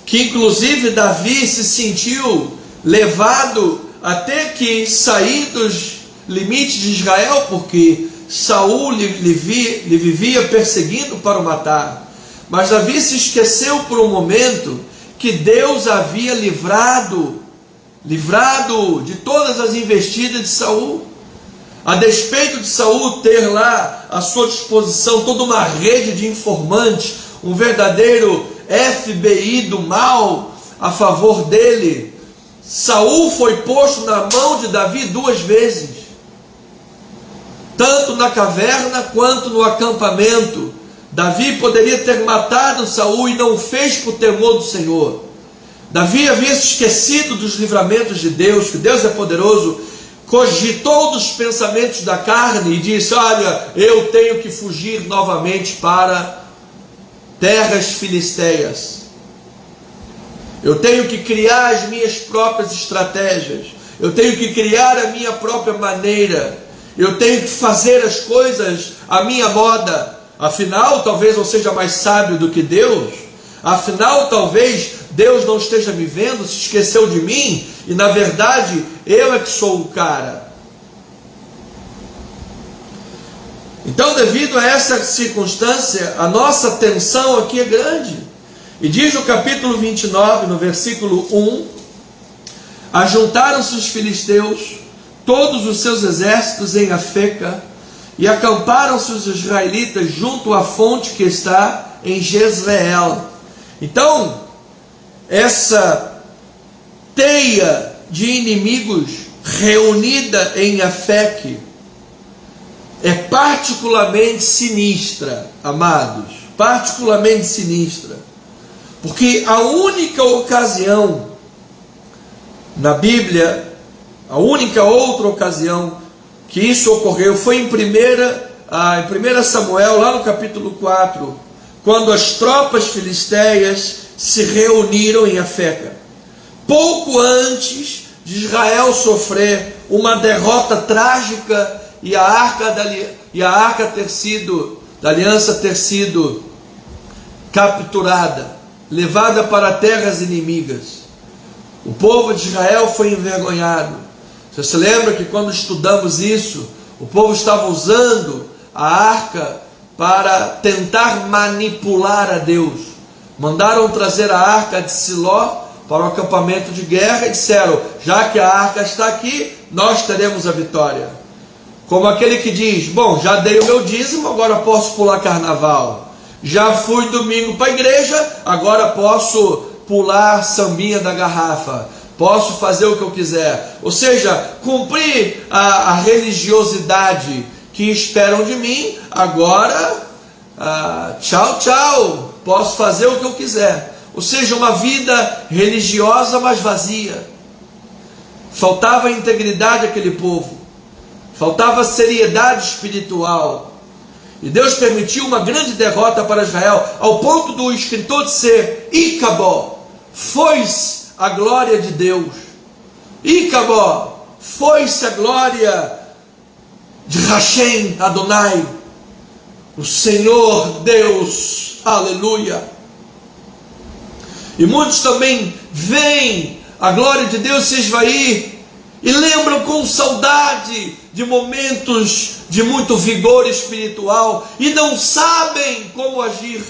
que inclusive Davi se sentiu levado a ter que sair dos limites de Israel, porque Saul lhe vivia perseguindo para o matar. Mas Davi se esqueceu por um momento que Deus havia livrado de todas as investidas de Saul. A despeito de Saul ter lá à sua disposição toda uma rede de informantes, um verdadeiro FBI do mal a favor dele, Saul foi posto na mão de Davi 2 vezes, tanto na caverna quanto no acampamento. Davi poderia ter matado Saul e não fez por temor do Senhor. Davi havia se esquecido dos livramentos de Deus, que Deus é poderoso, cogitou dos pensamentos da carne e disse: olha, eu tenho que fugir novamente para terras filisteias. Eu tenho que criar as minhas próprias estratégias. Eu tenho que criar a minha própria maneira. Eu tenho que fazer as coisas à minha moda. Afinal, talvez eu seja mais sábio do que Deus. Afinal, talvez Deus não esteja me vendo, se esqueceu de mim, e na verdade eu é que sou o cara. Então, devido a essa circunstância, a nossa tensão aqui é grande. E diz no capítulo 29, no versículo 1: ajuntaram-se os filisteus, todos os seus exércitos em Afeca, e acamparam-se os israelitas junto à fonte que está em Jezreel. Então, essa teia de inimigos reunida em Afeque é particularmente sinistra, amados, particularmente sinistra, porque a única ocasião na Bíblia, a única outra ocasião que isso ocorreu foi em 1 Samuel, lá no capítulo 4, quando as tropas filisteias se reuniram em Afeca, pouco antes de Israel sofrer uma derrota trágica e a arca da aliança ter sido capturada, levada para terras inimigas. O povo de Israel foi envergonhado. Você se lembra que quando estudamos isso, o povo estava usando a arca para tentar manipular a Deus. Mandaram trazer a arca de Siló para o acampamento de guerra e disseram: já que a arca está aqui, nós teremos a vitória. Como aquele que diz: bom, já dei o meu dízimo, agora posso pular carnaval. Já fui domingo para a igreja, agora posso pular sambinha da garrafa. Posso fazer o que eu quiser. Ou seja, cumprir a religiosidade que esperam de mim, agora tchau, tchau, posso fazer o que eu quiser. Ou seja, uma vida religiosa, mas vazia. Faltava integridade àquele povo, faltava seriedade espiritual, e Deus permitiu uma grande derrota para Israel, ao ponto do escritor dizer: Icabó, foi-se a glória de Deus. Ícabó, foi-se a glória de Hashem Adonai, o Senhor Deus, aleluia. E muitos também veem a glória de Deus se esvair e lembram com saudade de momentos de muito vigor espiritual e não sabem como agir,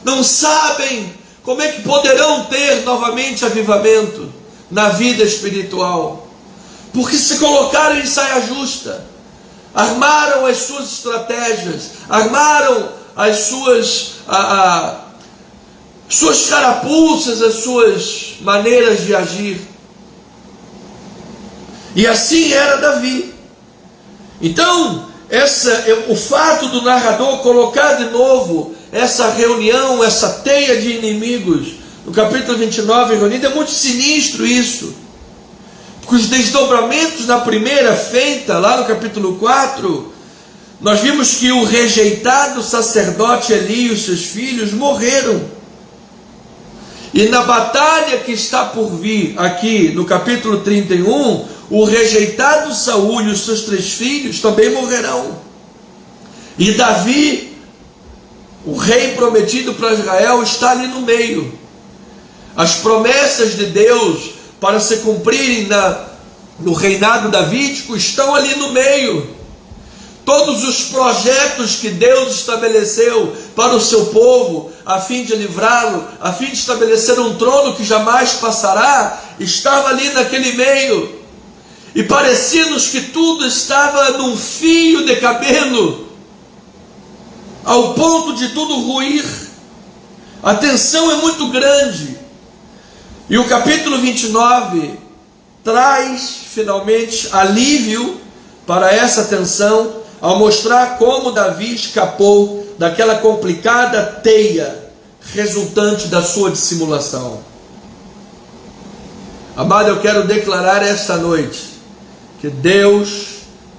não sabem como é que poderão ter novamente avivamento na vida espiritual, porque se colocaram em saia justa, armaram as suas estratégias, armaram as suas carapuças, as suas maneiras de agir. E assim era Davi. Então, o fato do narrador colocar de novo essa reunião, essa teia de inimigos, no capítulo 29 reunido, é muito sinistro isso. Porque os desdobramentos na primeira feita, lá no capítulo 4, nós vimos que o rejeitado sacerdote Eli e os seus filhos morreram. E na batalha que está por vir, aqui no capítulo 31, o rejeitado Saul e os seus 3 filhos também morrerão. E Davi, o rei prometido para Israel, está ali no meio. As promessas de Deus para se cumprirem no reinado davídico estão ali no meio. Todos os projetos que Deus estabeleceu para o seu povo, a fim de livrá-lo, a fim de estabelecer um trono que jamais passará, estava ali naquele meio. E parecia-nos que tudo estava num fio de cabelo, ao ponto de tudo ruir. A tensão é muito grande. E o capítulo 29 traz finalmente alívio para essa tensão, ao mostrar como Davi escapou daquela complicada teia resultante da sua dissimulação. Amado, eu quero declarar esta noite que Deus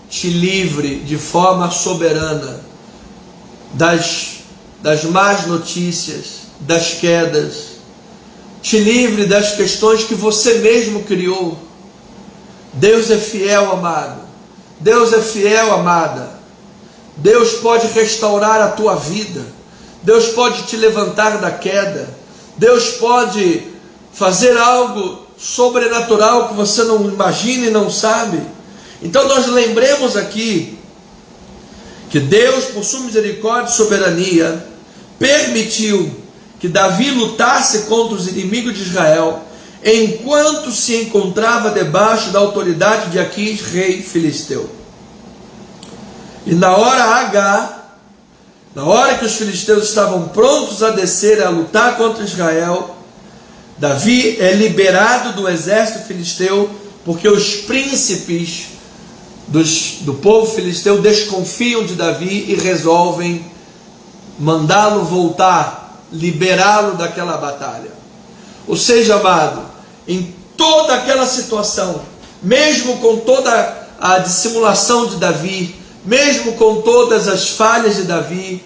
te livre de forma soberana das más notícias, das quedas, te livre das questões que você mesmo criou. Deus é fiel, amado. Deus é fiel, amada. Deus pode restaurar a tua vida. Deus pode te levantar da queda. Deus pode fazer algo sobrenatural que você não imagina e não sabe. Então nós lembremos aqui que Deus, por sua misericórdia e soberania, permitiu que Davi lutasse contra os inimigos de Israel, enquanto se encontrava debaixo da autoridade de Aquis, rei filisteu. E na hora H, na hora que os filisteus estavam prontos a descer a lutar contra Israel, Davi é liberado do exército filisteu, porque os príncipes do povo filisteu desconfiam de Davi e resolvem mandá-lo voltar, liberá-lo daquela batalha. Ou seja, amado, em toda aquela situação, mesmo com toda a dissimulação de Davi, mesmo com todas as falhas de Davi,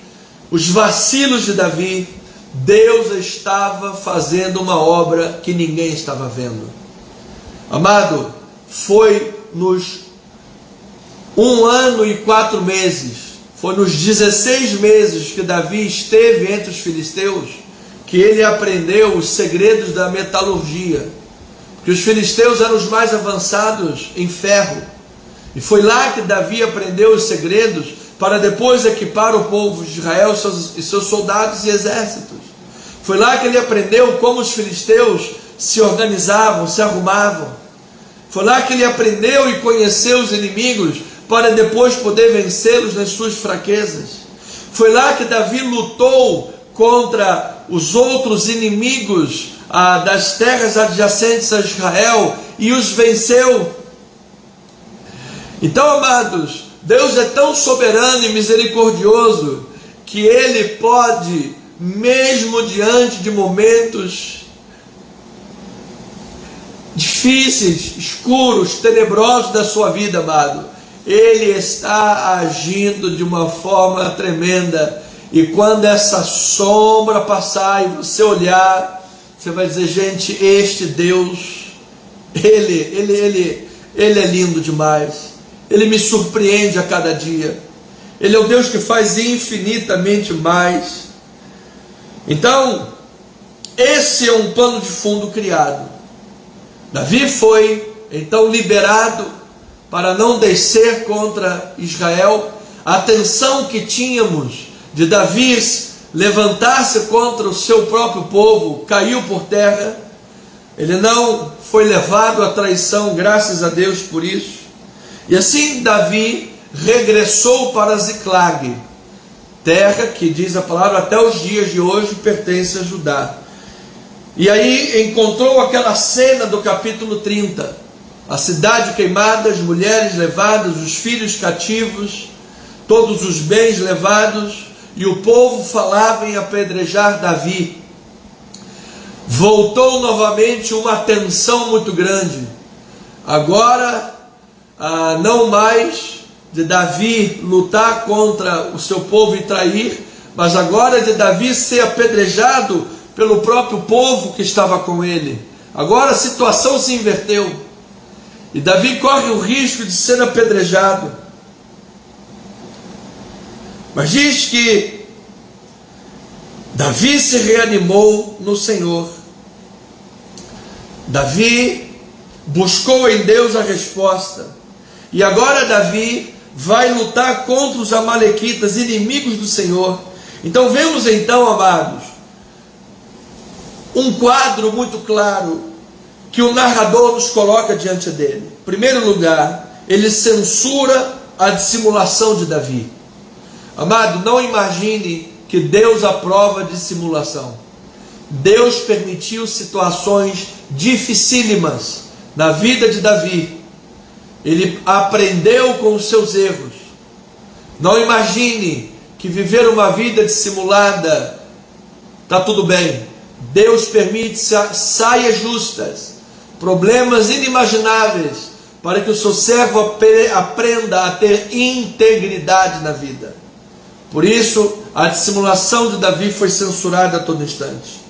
os vacilos de Davi, Deus estava fazendo uma obra que ninguém estava vendo. Amado, foi nos 1 ano e 4 meses, foi nos 16 meses que Davi esteve entre os filisteus, que ele aprendeu os segredos da metalurgia, porque os filisteus eram os mais avançados em ferro, e foi lá que Davi aprendeu os segredos para depois equipar o povo de Israel e seus soldados e exércitos. Foi lá que ele aprendeu como os filisteus se organizavam, se arrumavam. Foi lá que ele aprendeu e conheceu os inimigos para depois poder vencê-los nas suas fraquezas. Foi lá que Davi lutou contra os outros inimigos das terras adjacentes a Israel e os venceu. Então, amados, Deus é tão soberano e misericordioso que Ele pode, mesmo diante de momentos difíceis, escuros, tenebrosos da sua vida, amado, Ele está agindo de uma forma tremenda. E quando essa sombra passar e você olhar, você vai dizer: gente, este Deus Ele é lindo demais. Ele me surpreende a cada dia. Ele é o Deus que faz infinitamente mais. Então, esse é um pano de fundo criado. Davi foi então liberado para não descer contra Israel. A tensão que tínhamos de Davi levantar-se contra o seu próprio povo caiu por terra. Ele não foi levado à traição, graças a Deus por isso. E assim Davi regressou para Ziclag, terra que, diz a palavra, até os dias de hoje pertence a Judá. E aí encontrou aquela cena do capítulo 30, a cidade queimada, as mulheres levadas, os filhos cativos, todos os bens levados, e o povo falava em apedrejar Davi. Voltou novamente uma tensão muito grande. Agora, não mais de Davi lutar contra o seu povo e trair, mas agora de Davi ser apedrejado pelo próprio povo que estava com ele. Agora a situação se inverteu, e Davi corre o risco de ser apedrejado. Mas diz que Davi se reanimou no Senhor. Davi buscou em Deus a resposta. E agora Davi vai lutar contra os amalequitas, inimigos do Senhor. Então vemos então, amados, um quadro muito claro que o narrador nos coloca diante dele. Em primeiro lugar, ele censura a dissimulação de Davi. Amado, não imagine que Deus aprova dissimulação. Deus permitiu situações dificílimas na vida de Davi. Ele aprendeu com os seus erros. Não imagine que viver uma vida dissimulada está tudo bem. Deus permite saias justas, problemas inimagináveis, para que o seu servo aprenda a ter integridade na vida. Por isso, a dissimulação de Davi foi censurada a todo instante.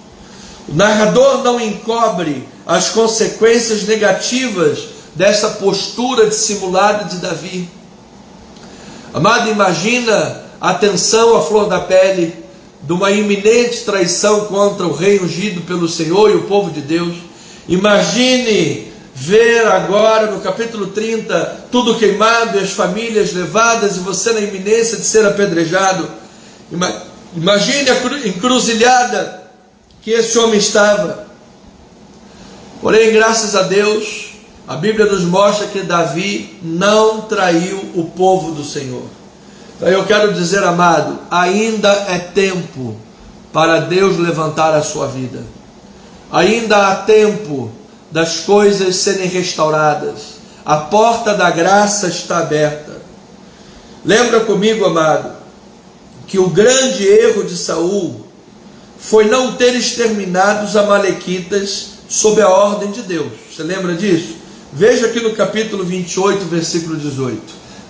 O narrador não encobre as consequências negativas dessa postura dissimulada de Davi. Amado, imagina a tensão à flor da pele de uma iminente traição contra o rei ungido pelo Senhor e o povo de Deus. Imagine ver agora no capítulo 30 tudo queimado e as famílias levadas e você na iminência de ser apedrejado. Imagine a encruzilhada que esse homem estava. Porém, graças a Deus, a Bíblia nos mostra que Davi não traiu o povo do Senhor. Então eu quero dizer, amado, ainda é tempo para Deus levantar a sua vida. Ainda há tempo das coisas serem restauradas. A porta da graça está aberta. Lembra comigo, amado, que o grande erro de Saul foi não ter exterminado os amalequitas sob a ordem de Deus. Você lembra disso? Veja aqui no capítulo 28, versículo 18.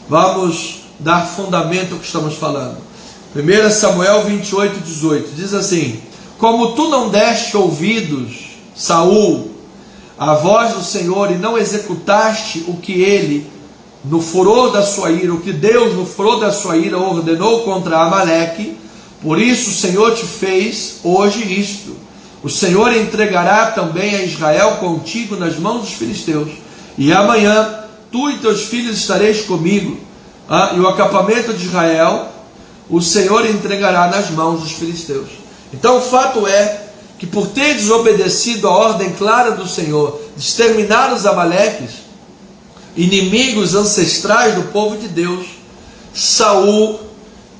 Vamos dar fundamento ao que estamos falando. 1 Samuel 28, 18. Diz assim: como tu não deste ouvidos, Saul, à voz do Senhor, e não executaste o que ele, no furor da sua ira, o que Deus, no furor da sua ira, ordenou contra Amaleque, por isso o Senhor te fez hoje isto. O Senhor entregará também a Israel contigo nas mãos dos filisteus. E amanhã tu e teus filhos estareis comigo. E o acampamento de Israel o Senhor entregará nas mãos dos filisteus. Então o fato é que, por ter desobedecido a ordem clara do Senhor de exterminar os amaleques, inimigos ancestrais do povo de Deus, Saul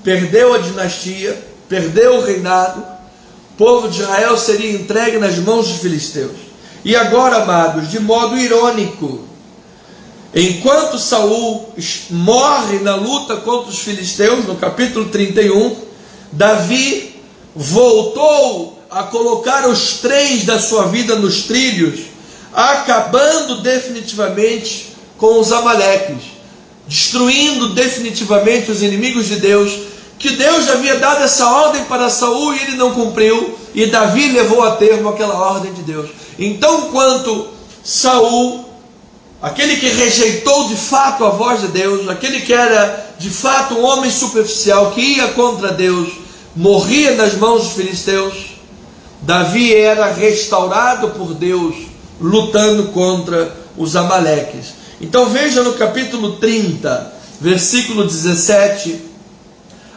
perdeu a dinastia, perdeu o reinado, o povo de Israel seria entregue nas mãos dos filisteus. E agora, amados, de modo irônico, enquanto Saul morre na luta contra os filisteus, no capítulo 31, Davi voltou a colocar os trens da sua vida nos trilhos, acabando definitivamente com os amaleques, destruindo definitivamente os inimigos de Deus, que Deus já havia dado essa ordem para Saul e ele não cumpriu, e Davi levou a termo aquela ordem de Deus. Então, quando Saul, aquele que rejeitou de fato a voz de Deus, aquele que era de fato um homem superficial, que ia contra Deus, morria nas mãos dos filisteus. Davi era restaurado por Deus, lutando contra os amaleques. Então veja no capítulo 30, versículo 17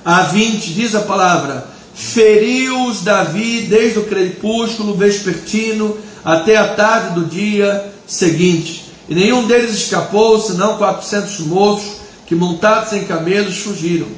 a 20, diz a palavra: feriu-os Davi desde o crepúsculo vespertino até a tarde do dia seguinte, e nenhum deles escapou, senão 400 moços que, montados em camelos, fugiram.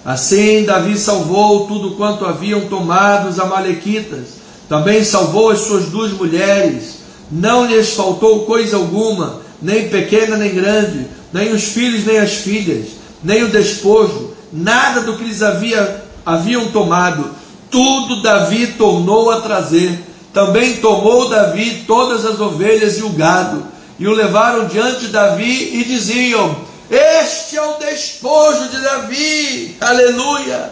Assim Davi salvou tudo quanto haviam tomado os amalequitas. Também salvou as suas 2 mulheres. Não lhes faltou coisa alguma, nem pequena nem grande, nem os filhos nem as filhas, nem o despojo, nada do que lhes haviam tomado. Tudo Davi tornou a trazer. Também tomou Davi todas as ovelhas e o gado, e o levaram diante de Davi e diziam: este é o despojo de Davi, aleluia.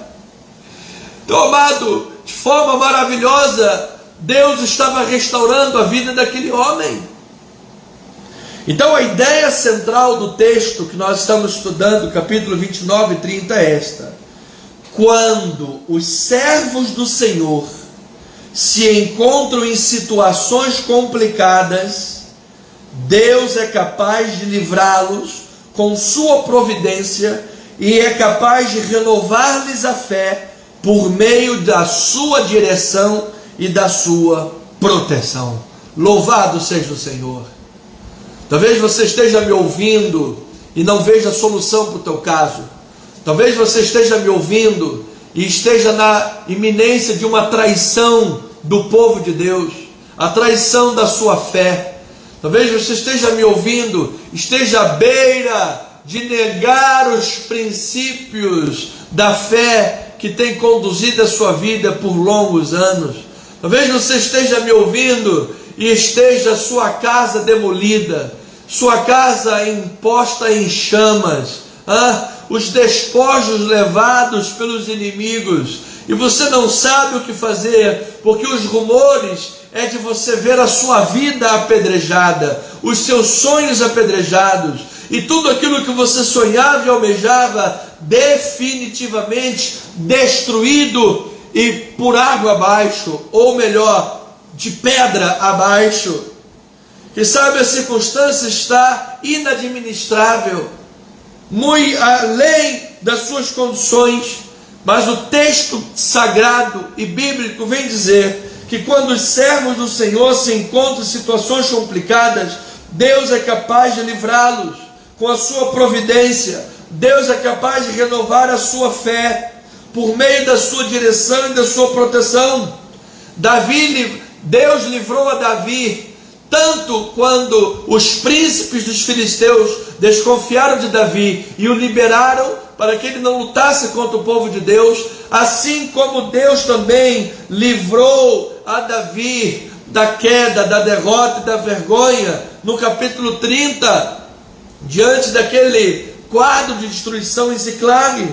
Tomado de forma maravilhosa, Deus estava restaurando a vida daquele homem. Então a ideia central do texto que nós estamos estudando, capítulo 29 e 30, é esta: quando os servos do Senhor se encontram em situações complicadas, Deus é capaz de livrá-los com sua providência e é capaz de renovar-lhes a fé por meio da sua direção e da sua proteção. Louvado seja o Senhor. Talvez você esteja me ouvindo e não veja solução para o teu caso. Talvez você esteja me ouvindo e esteja na iminência de uma traição do povo de Deus, a traição da sua fé. Talvez você esteja me ouvindo, esteja à beira de negar os princípios da fé que tem conduzido a sua vida por longos anos. Talvez você esteja me ouvindo e esteja sua casa demolida, sua casa posta em chamas, os despojos levados pelos inimigos, e você não sabe o que fazer, porque os rumores é de você ver a sua vida apedrejada, os seus sonhos apedrejados, e tudo aquilo que você sonhava e almejava definitivamente destruído e por água abaixo, ou melhor, de pedra abaixo. Que sabe, a circunstância está inadministrável, muito além das suas condições, mas o texto sagrado e bíblico vem dizer que quando os servos do Senhor se encontram em situações complicadas, Deus é capaz de livrá-los com a sua providência. Deus é capaz de renovar a sua fé por meio da sua direção e da sua proteção. Deus livrou a Davi tanto quando os príncipes dos filisteus desconfiaram de Davi e o liberaram para que ele não lutasse contra o povo de Deus, assim como Deus também livrou a Davi da queda, da derrota e da vergonha no capítulo 30, diante daquele quadro de destruição em Ziclag.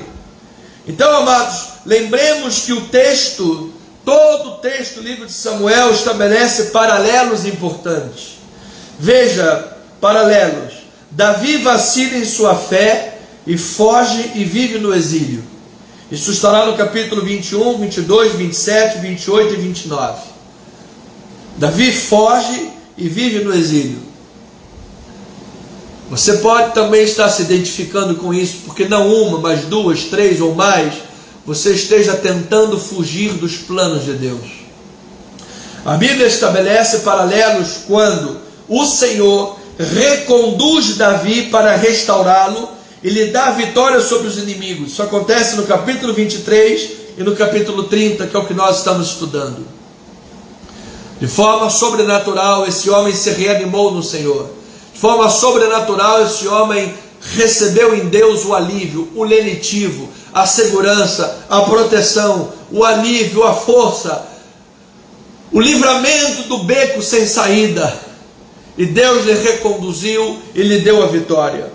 Então, amados, lembremos que todo o texto do livro de Samuel estabelece paralelos importantes. Veja, paralelos: Davi vacila em sua fé e foge e vive no exílio. Isso estará no capítulo 21, 22, 27, 28 e 29. Davi foge e vive no exílio. Você pode também estar se identificando com isso, porque não uma, mas 2, 3 ou mais, você esteja tentando fugir dos planos de Deus. A Bíblia estabelece paralelos quando o Senhor reconduz Davi para restaurá-lo e lhe dá vitória sobre os inimigos. Isso acontece no capítulo 23 e no capítulo 30, que é o que nós estamos estudando. De forma sobrenatural, esse homem se reanimou no Senhor. De forma sobrenatural, esse homem recebeu em Deus o alívio, o lenitivo, a segurança, a proteção, o alívio, a força, o livramento do beco sem saída. E Deus lhe reconduziu e lhe deu a vitória.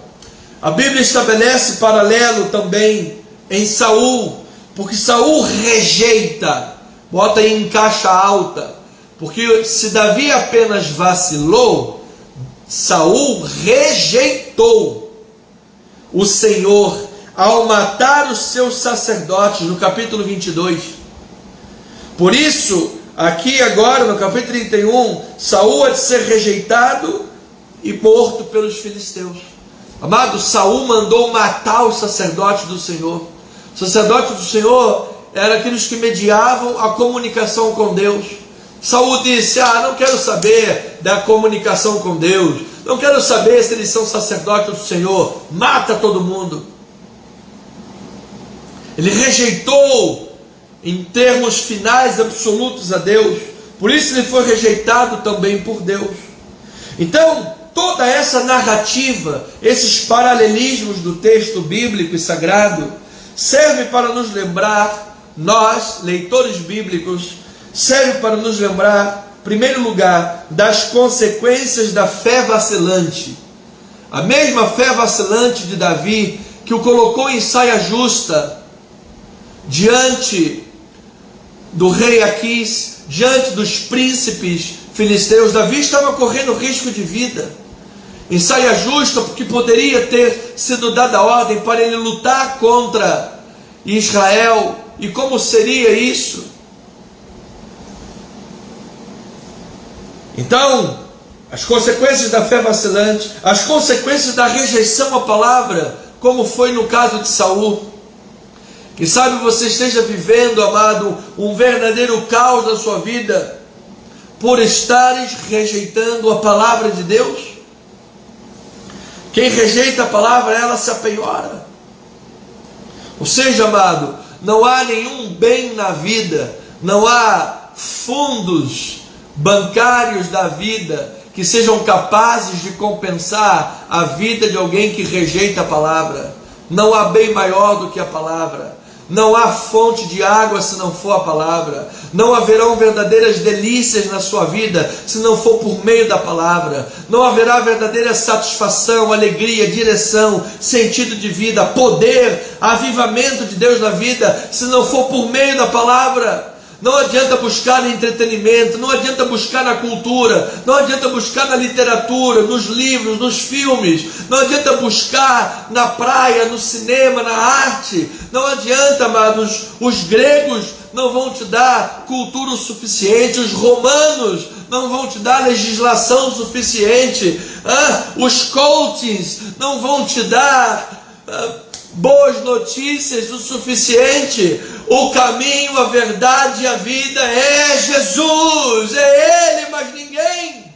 A Bíblia estabelece paralelo também em Saul, porque Saul rejeita, bota aí em caixa alta, porque se Davi apenas vacilou, Saul rejeitou o Senhor ao matar os seus sacerdotes, no capítulo 22. Por isso, aqui agora no capítulo 31, Saul é de ser rejeitado e morto pelos filisteus. Amado, Saul mandou matar os sacerdotes do Senhor. Os sacerdotes do Senhor eram aqueles que mediavam a comunicação com Deus. Saul disse: não quero saber da comunicação com Deus, não quero saber se eles são sacerdotes do Senhor, mata todo mundo. Ele rejeitou em termos finais absolutos a Deus, por isso ele foi rejeitado também por Deus. Então, toda essa narrativa, esses paralelismos do texto bíblico e sagrado, serve para nos lembrar, nós, leitores bíblicos, serve para nos lembrar, em primeiro lugar, das consequências da fé vacilante. A mesma fé vacilante de Davi, que o colocou em saia justa, diante do rei Aquis, diante dos príncipes filisteus. Davi estava correndo risco de vida, em saia justa, porque poderia ter sido dada ordem para ele lutar contra Israel. E como seria isso? Então, as consequências da fé vacilante, as consequências da rejeição à palavra, como foi no caso de Saul. Quem sabe você esteja vivendo, amado, um verdadeiro caos na sua vida, por estares rejeitando a palavra de Deus. Quem rejeita a palavra, ela se apenhora. Ou seja, amado, não há nenhum bem na vida, não há fundos bancários da vida que sejam capazes de compensar a vida de alguém que rejeita a palavra. Não há bem maior do que a palavra. Não há fonte de água se não for a palavra. Não haverão verdadeiras delícias na sua vida se não for por meio da palavra. Não haverá verdadeira satisfação, alegria, direção, sentido de vida, poder, avivamento de Deus na vida se não for por meio da palavra. Não adianta buscar no entretenimento, não adianta buscar na cultura, não adianta buscar na literatura, nos livros, nos filmes, não adianta buscar na praia, no cinema, na arte. Não adianta, amados, os gregos não vão te dar cultura o suficiente, os romanos não vão te dar legislação suficiente, os coachings não vão te dar boas notícias o suficiente. O caminho, a verdade e a vida é Jesus, é Ele, mas ninguém.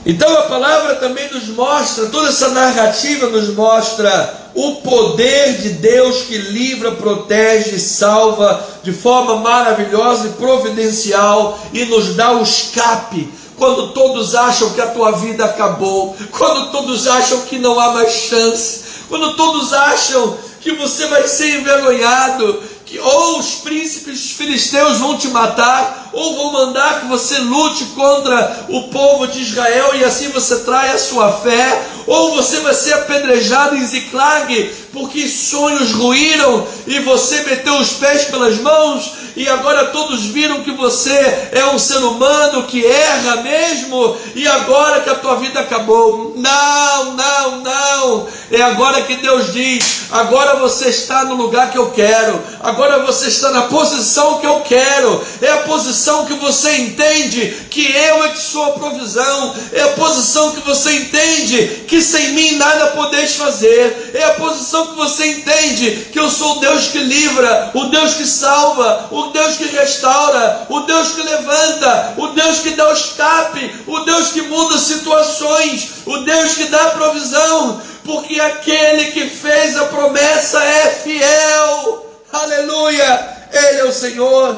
Então a palavra também nos mostra, toda essa narrativa nos mostra o poder de Deus que livra, protege, salva de forma maravilhosa e providencial e nos dá o escape. Quando todos acham que a tua vida acabou, quando todos acham que não há mais chance, quando todos acham que você vai ser envergonhado, que ou os príncipes filisteus vão te matar, ou vão mandar que você lute contra o povo de Israel e assim você trai a sua fé, ou você vai ser apedrejado em Ziclag, porque sonhos ruíram e você meteu os pés pelas mãos, e agora todos viram que você é um ser humano que erra mesmo, e agora que a tua vida acabou. Não, não, não. É agora que Deus diz: agora você está no lugar que eu quero, agora você está na posição que eu quero, é a posição que você entende que eu é que sou a provisão, é a posição que você entende que sem mim nada podeis fazer, é a posição que você entende que eu sou o Deus que livra, o Deus que salva, o Deus que restaura, o Deus que levanta, o Deus que dá o escape, o Deus que muda situações, o Deus que dá provisão, porque aquele que fez a promessa é fiel. Aleluia! Ele é o Senhor,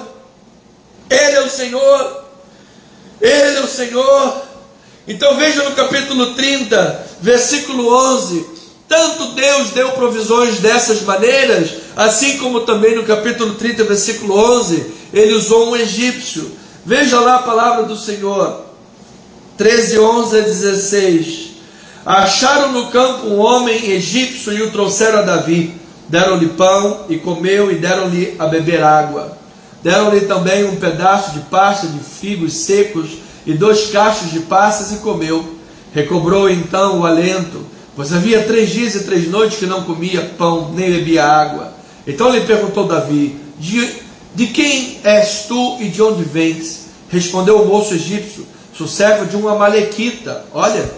Ele é o Senhor, Ele é o Senhor. Então veja no capítulo 30, versículo 11, tanto Deus deu provisões dessas maneiras, assim como também no capítulo 30, versículo 11, Ele usou um egípcio. Veja lá a palavra do Senhor, 13, 11 a 16. Acharam no campo um homem egípcio e o trouxeram a Davi. Deram-lhe pão e comeu, e deram-lhe a beber água. Deram-lhe também um pedaço de pasta de figos secos e 2 cachos de passas e comeu. Recobrou então o alento, pois havia 3 dias e 3 noites que não comia pão, nem bebia água. Então lhe perguntou Davi: de quem és tu e de onde vens? Respondeu o moço egípcio: sou servo de um amalequita. Olha,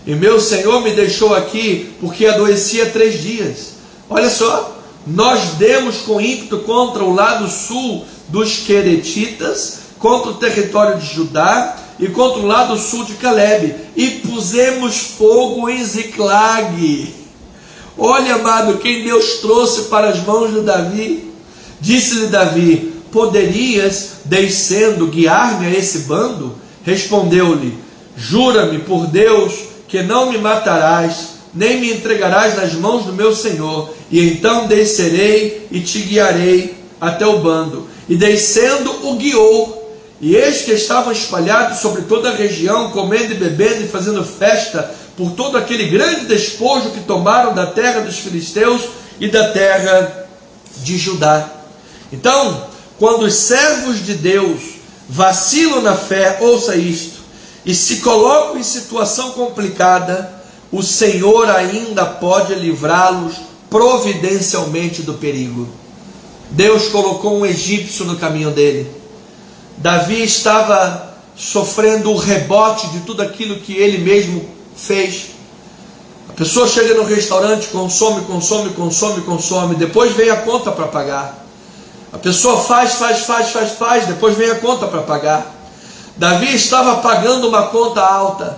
e meu senhor me deixou aqui porque adoecia 3 dias. Olha só, nós demos com ímpeto contra o lado sul dos queretitas, contra o território de Judá e contra o lado sul de Calebe, e pusemos fogo em Ziclag. Olha, amado, quem Deus trouxe para as mãos de Davi. Disse-lhe Davi: poderias, descendo, guiar-me a esse bando? Respondeu-lhe: jura-me por Deus que não me matarás, nem me entregarás nas mãos do meu senhor, e então descerei e te guiarei até o bando. E descendo o guiou, e eis que estavam espalhados sobre toda a região, comendo e bebendo e fazendo festa por todo aquele grande despojo que tomaram da terra dos filisteus e da terra de Judá. Então, quando os servos de Deus vacilam na fé, ouça isto, e se colocam em situação complicada, o Senhor ainda pode livrá-los providencialmente do perigo. Deus colocou um egípcio no caminho dele. Davi estava sofrendo o rebote de tudo aquilo que ele mesmo fez. A pessoa chega no restaurante, consome, depois vem a conta para pagar. A pessoa faz, depois vem a conta para pagar. Davi estava pagando uma conta alta,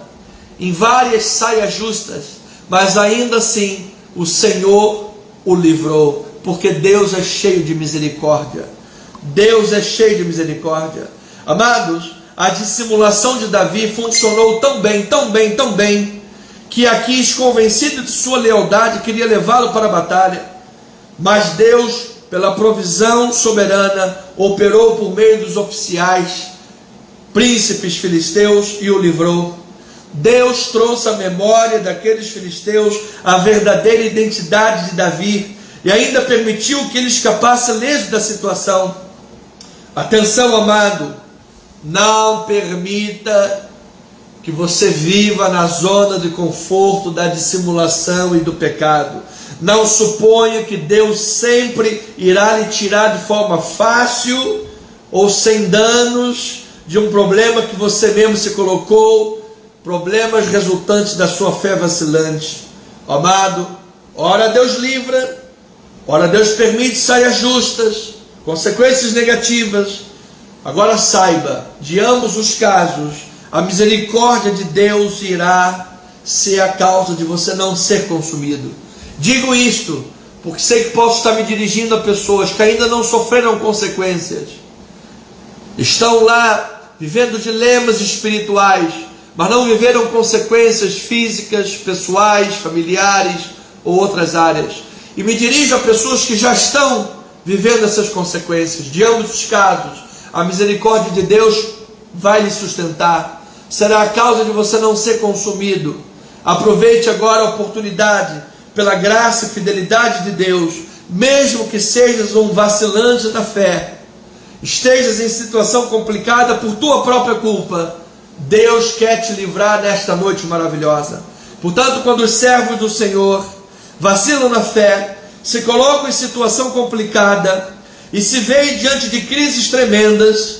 em várias saias justas, mas ainda assim o Senhor o livrou, porque Deus é cheio de misericórdia. Deus é cheio de misericórdia. Amados, a dissimulação de Davi funcionou tão bem, que Aquis, convencido de sua lealdade, queria levá-lo para a batalha. Mas Deus, pela provisão soberana, operou por meio dos oficiais, príncipes filisteus, e o livrou. Deus trouxe à memória daqueles filisteus a verdadeira identidade de Davi, e ainda permitiu que ele escapasse leso da situação. Atenção, amado, não permita que você viva na zona de conforto da dissimulação e do pecado. Não suponha que Deus sempre irá lhe tirar de forma fácil ou sem danos de um problema que você mesmo se colocou, problemas resultantes da sua fé vacilante. Amado, ora Deus livra, ora Deus permite saias justas, consequências negativas. Agora saiba, de ambos os casos, a misericórdia de Deus irá ser a causa de você não ser consumido. Digo isto porque sei que posso estar me dirigindo a pessoas que ainda não sofreram consequências, estão lá vivendo dilemas espirituais, mas não viveram consequências físicas, pessoais, familiares ou outras áreas. E me dirijo a pessoas que já estão vivendo essas consequências. De ambos os casos, a misericórdia de Deus vai lhe sustentar, será a causa de você não ser consumido. Aproveite agora a oportunidade, pela graça e fidelidade de Deus, mesmo que sejas um vacilante da fé, estejas em situação complicada por tua própria culpa, Deus quer te livrar nesta noite maravilhosa. Portanto, quando os servos do Senhor vacilam na fé, se colocam em situação complicada e se veem diante de crises tremendas,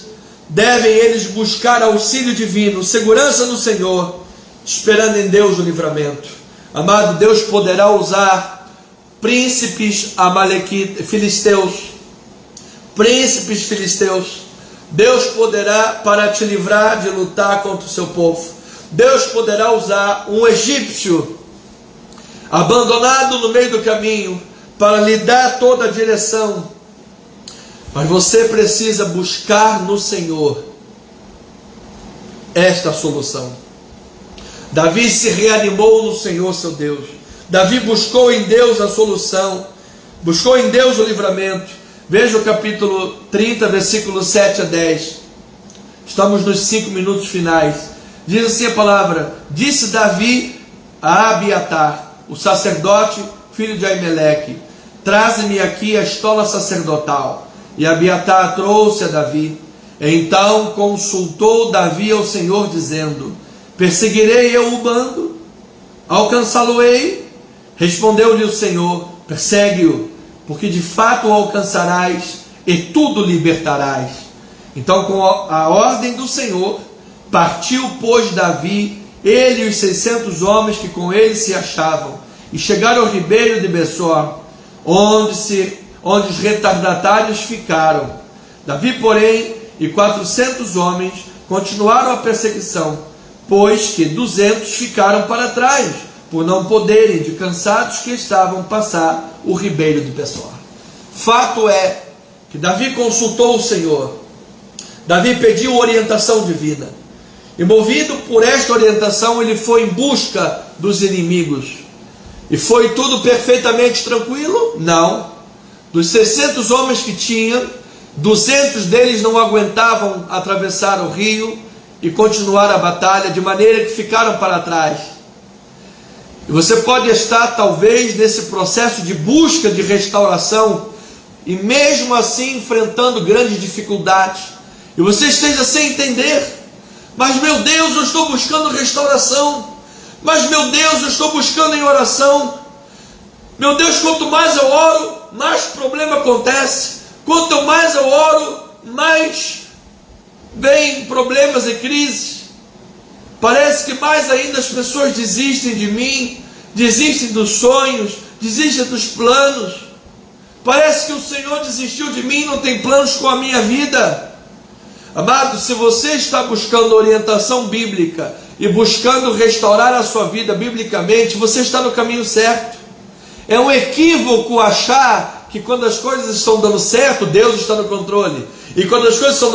devem eles buscar auxílio divino, segurança no Senhor, esperando em Deus o livramento. Amado, Deus poderá usar príncipes filisteus, Deus poderá para te livrar de lutar contra o seu povo. Deus poderá usar um egípcio abandonado no meio do caminho para lhe dar toda a direção. Mas você precisa buscar no Senhor esta solução. Davi se reanimou no Senhor seu Deus. Davi buscou em Deus a solução, buscou em Deus o livramento. Veja o capítulo 30, versículos 7 a 10. Estamos nos 5 minutos finais. Diz assim a palavra: disse Davi a Abiatar, o sacerdote, filho de Aimeleque: traze-me aqui a estola sacerdotal. E Abiatar trouxe a Davi. Então consultou Davi ao Senhor, dizendo: perseguirei eu o bando? Alcançá-lo-ei? Respondeu-lhe o Senhor: persegue-o, porque de fato o alcançarás e tudo libertarás. Então, com a ordem do Senhor, partiu, pois, Davi, ele e os 600 homens que com ele se achavam, e chegaram ao ribeiro de Besor, onde os retardatários ficaram. Davi, porém, e 400 homens continuaram a perseguição, pois que 200 ficaram para trás, por não poderem, de cansados que estavam, passar o ribeiro de Besor. Fato é que Davi consultou o Senhor. Davi pediu orientação divina. E movido por esta orientação, ele foi em busca dos inimigos. E foi tudo perfeitamente tranquilo? Não. Dos 600 homens que tinha, 200 deles não aguentavam atravessar o rio e continuar a batalha, de maneira que ficaram para trás. E você pode estar talvez nesse processo de busca de restauração e mesmo assim enfrentando grandes dificuldades, e você esteja sem entender: mas meu Deus, eu estou buscando restauração, mas meu Deus, eu estou buscando em oração, meu Deus, quanto mais eu oro, mais problema acontece, quanto mais eu oro, mais vem problemas e crises. Parece que mais ainda as pessoas desistem de mim, desistem dos sonhos, desistem dos planos. Parece que o Senhor desistiu de mim, não tem planos com a minha vida. Amado, se você está buscando orientação bíblica e buscando restaurar a sua vida biblicamente, você está no caminho certo. É um equívoco achar que quando as coisas estão dando certo, Deus está no controle. E quando as coisas estão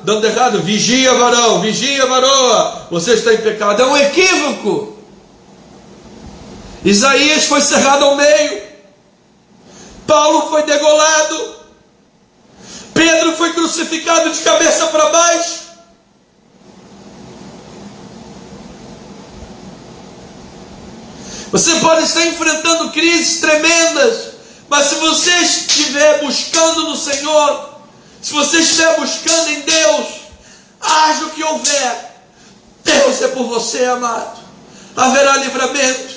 dando errado, vigia varão, vigia varoa, você está em pecado. É um equívoco. Isaías foi cerrado ao meio, Paulo foi degolado, Pedro foi crucificado de cabeça para baixo. Você pode estar enfrentando crises tremendas, mas se você estiver buscando no Senhor, se você estiver buscando em Deus, haja o que houver, Deus é por você, amado, haverá livramento.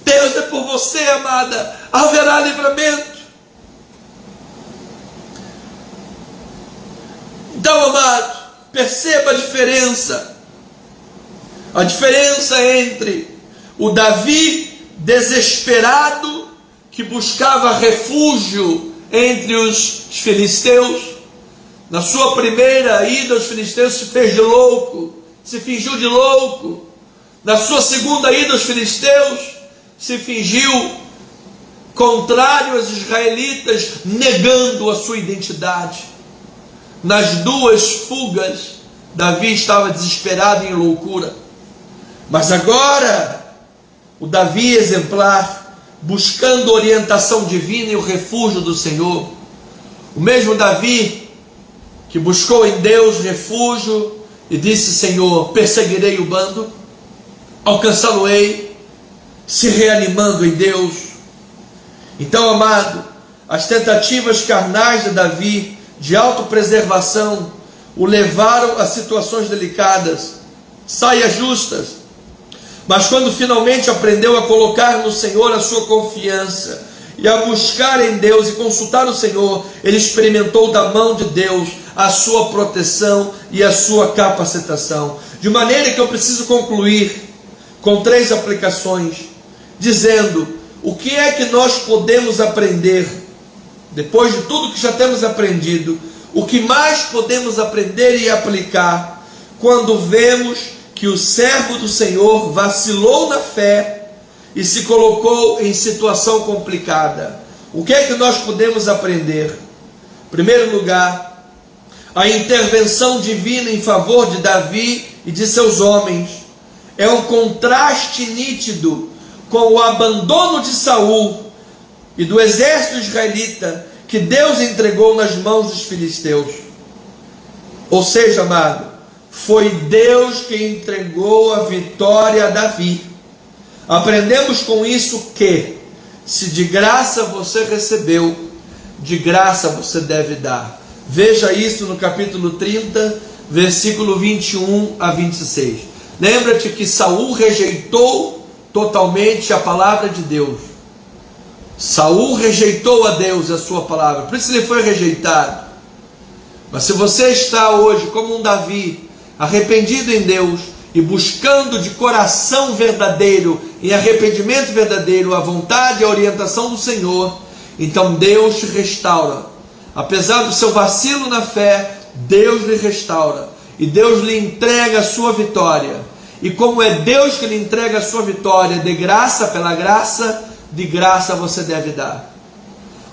Deus é por você, amada, haverá livramento. Então, amado, perceba a diferença entre o Davi desesperado, que buscava refúgio entre os filisteus. Na sua primeira ida aos filisteus se fez de louco, se fingiu de louco. Na sua segunda ida aos filisteus se fingiu contrário aos israelitas, negando a sua identidade. Nas duas fugas, Davi estava desesperado e em loucura. Mas agora, o Davi exemplar, buscando orientação divina e o refúgio do Senhor, o mesmo Davi que buscou em Deus refúgio e disse: Senhor, perseguirei o bando, alcançá-lo-ei, se reanimando em Deus. Então, amado, as tentativas carnais de Davi de autopreservação o levaram a situações delicadas, saias justas. Mas quando finalmente aprendeu a colocar no Senhor a sua confiança e a buscar em Deus e consultar o Senhor, ele experimentou da mão de Deus a sua proteção e a sua capacitação. De maneira que eu preciso concluir com 3 aplicações, dizendo: o que é que nós podemos aprender, depois de tudo que já temos aprendido, o que mais podemos aprender e aplicar, quando vemos que o servo do Senhor vacilou na fé e se colocou em situação complicada? O que é que nós podemos aprender? Em primeiro lugar, a intervenção divina em favor de Davi e de seus homens é um contraste nítido com o abandono de Saul e do exército israelita que Deus entregou nas mãos dos filisteus. Ou seja, amado, foi Deus que entregou a vitória a Davi. Aprendemos com isso que, se de graça você recebeu, de graça você deve dar. Veja isso no capítulo 30, versículo 21 a 26. Lembra-te que Saul rejeitou totalmente a palavra de Deus. Saul rejeitou a Deus e a sua palavra, por isso ele foi rejeitado. Mas se você está hoje como um Davi, arrependido em Deus e buscando de coração verdadeiro, em arrependimento verdadeiro, a vontade e a orientação do Senhor, então Deus te restaura. Apesar do seu vacilo na fé, Deus lhe restaura e Deus lhe entrega a sua vitória. E como é Deus que lhe entrega a sua vitória, de graça pela graça, de graça você deve dar.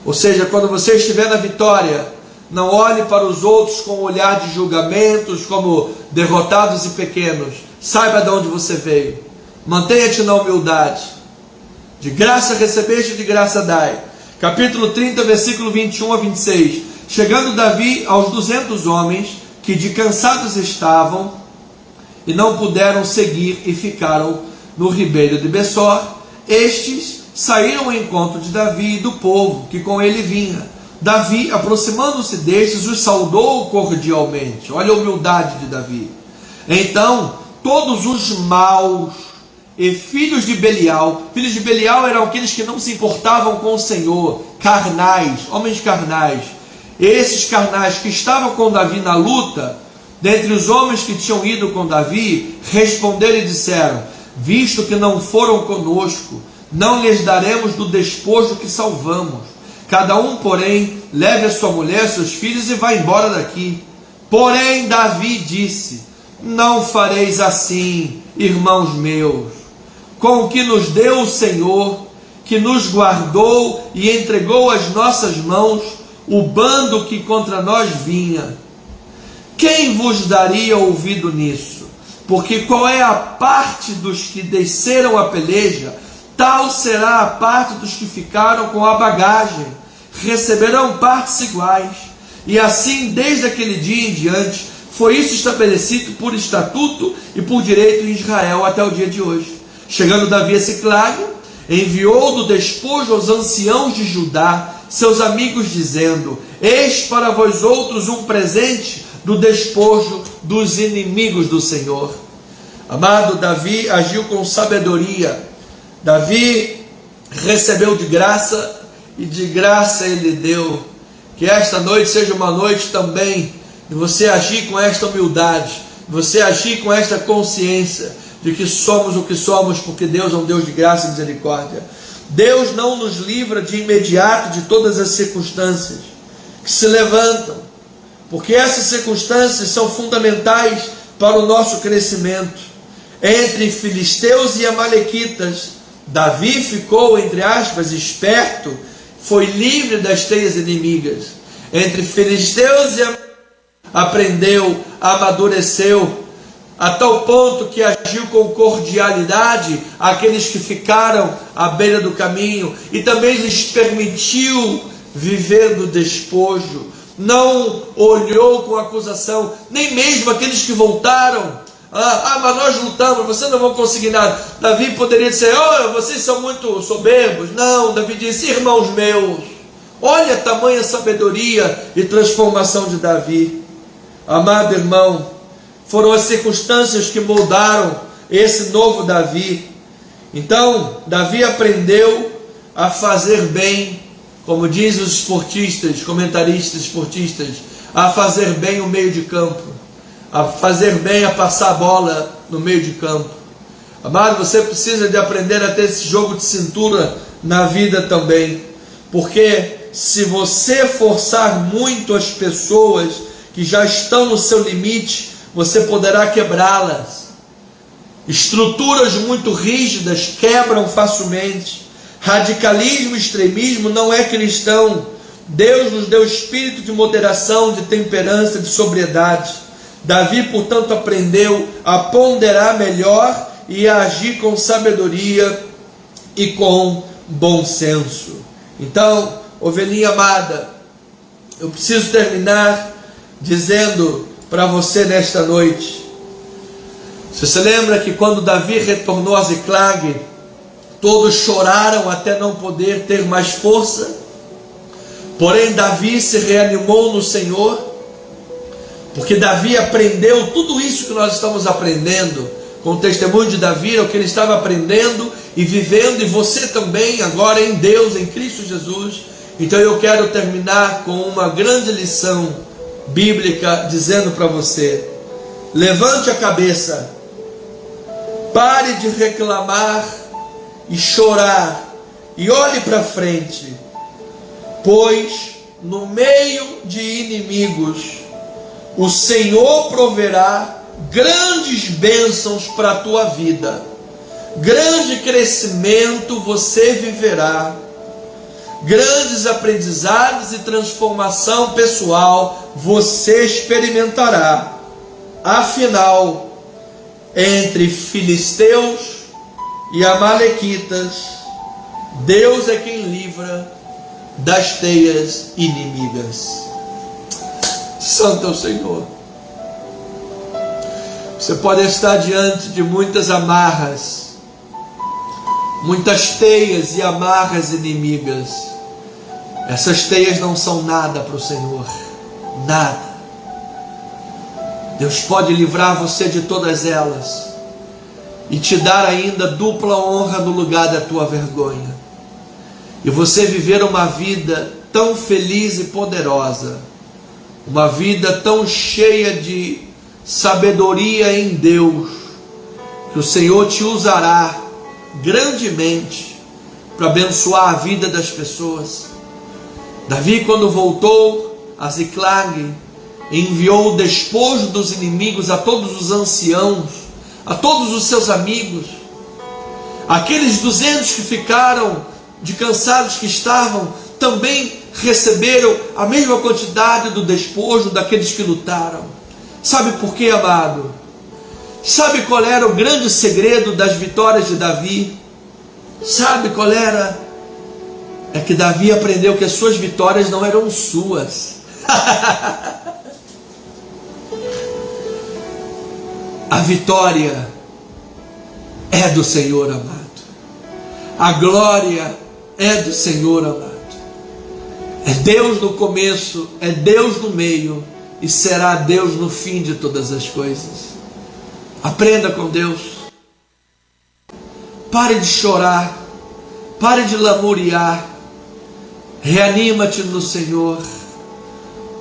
Ou seja, quando você estiver na vitória, não olhe para os outros com um olhar de julgamentos, como derrotados e pequenos. Saiba de onde você veio. Mantenha-te na humildade. De graça recebeste, de graça dai. Capítulo 30, versículo 21 a 26. Chegando Davi aos 200 homens, que de cansados estavam, e não puderam seguir, e ficaram no ribeiro de Besor, estes saíram ao encontro de Davi e do povo que com ele vinha. Davi, aproximando-se destes, os saudou cordialmente. Olha a humildade de Davi. Então, todos os maus e filhos de Belial eram aqueles que não se importavam com o Senhor, carnais, homens carnais. Esses carnais que estavam com Davi na luta, dentre os homens que tinham ido com Davi, responderam e disseram: visto que não foram conosco, não lhes daremos do despojo que salvamos. Cada um, porém, leve a sua mulher, seus filhos e vá embora daqui. Porém, Davi disse: não fareis assim, irmãos meus, com o que nos deu o Senhor, que nos guardou e entregou às nossas mãos o bando que contra nós vinha. Quem vos daria ouvido nisso? Porque qual é a parte dos que desceram a peleja, tal será a parte dos que ficaram com a bagagem. Receberão partes iguais. E assim, desde aquele dia em diante, foi isso estabelecido por estatuto e por direito em Israel até o dia de hoje. Chegando Davi a Siclag, enviou do despojo aos anciãos de Judá, seus amigos, dizendo: eis para vós outros um presente do despojo dos inimigos do Senhor. Amado, Davi agiu com sabedoria. Davi recebeu de graça e de graça ele deu. Que esta noite seja uma noite também de você agir com esta humildade, de você agir com esta consciência de que somos o que somos, porque Deus é um Deus de graça e misericórdia. Deus não nos livra de imediato de todas as circunstâncias que se levantam, porque essas circunstâncias são fundamentais para o nosso crescimento. Entre filisteus e amalequitas, Davi ficou, entre aspas, esperto, foi livre das teias inimigas. Entre filisteus e aprendeu, amadureceu, a tal ponto que agiu com cordialidade àqueles que ficaram à beira do caminho, e também lhes permitiu viver do despojo. Não olhou com acusação, nem mesmo aqueles que voltaram: mas nós lutamos, vocês não vão conseguir nada. Davi poderia dizer: vocês são muito soberbos. Não, Davi disse: irmãos meus. Olha a tamanha sabedoria e transformação de Davi. Amado irmão, foram as circunstâncias que moldaram esse novo Davi. Então, Davi aprendeu a fazer bem, como dizem os esportistas, comentaristas esportistas, a fazer bem o meio de campo, a fazer bem, a passar a bola no meio de campo. Amado, você precisa de aprender a ter esse jogo de cintura na vida também, porque se você forçar muito as pessoas que já estão no seu limite, você poderá quebrá-las. Estruturas muito rígidas quebram facilmente. Radicalismo e extremismo não é cristão. Deus nos deu espírito de moderação, de temperança, de sobriedade. Davi, portanto, aprendeu a ponderar melhor e a agir com sabedoria e com bom senso. Então, ovelhinha amada, eu preciso terminar dizendo para você nesta noite: você se lembra que quando Davi retornou a Ziclag, todos choraram até não poder ter mais força, Porém, Davi se reanimou no Senhor, porque Davi aprendeu tudo isso que nós estamos aprendendo, com o testemunho de Davi, é o que ele estava aprendendo e vivendo, e você também, agora em Deus, em Cristo Jesus. Então eu quero terminar com uma grande lição bíblica, dizendo para você: levante a cabeça, pare de reclamar e chorar, e olhe para frente, pois no meio de inimigos o Senhor proverá grandes bênçãos para a tua vida, grande crescimento você viverá, grandes aprendizados e transformação pessoal você experimentará. Afinal, entre filisteus e amalequitas, Deus é quem livra das teias inimigas. Santo é o Senhor. Você pode estar diante de muitas amarras, muitas teias e amarras inimigas. Essas teias não são nada para o Senhor, nada. Deus pode livrar você de todas elas e te dar ainda dupla honra no lugar da tua vergonha, e você viver uma vida tão feliz e poderosa, uma vida tão cheia de sabedoria em Deus, que o Senhor te usará grandemente para abençoar a vida das pessoas. Davi, quando voltou a Ziclag, enviou o despojo dos inimigos a todos os anciãos, a todos os seus amigos. Aqueles 200 que ficaram, de cansados que estavam, também receberam a mesma quantidade do despojo daqueles que lutaram. Sabe por quê, amado? Sabe qual era o grande segredo das vitórias de Davi? Sabe qual era? É que Davi aprendeu que as suas vitórias não eram suas. A vitória é do Senhor, amado. A glória é do Senhor, amado. É Deus no começo, é Deus no meio, e será Deus no fim de todas as coisas. Aprenda com Deus. Pare de chorar, pare de lamuriar, reanima-te no Senhor.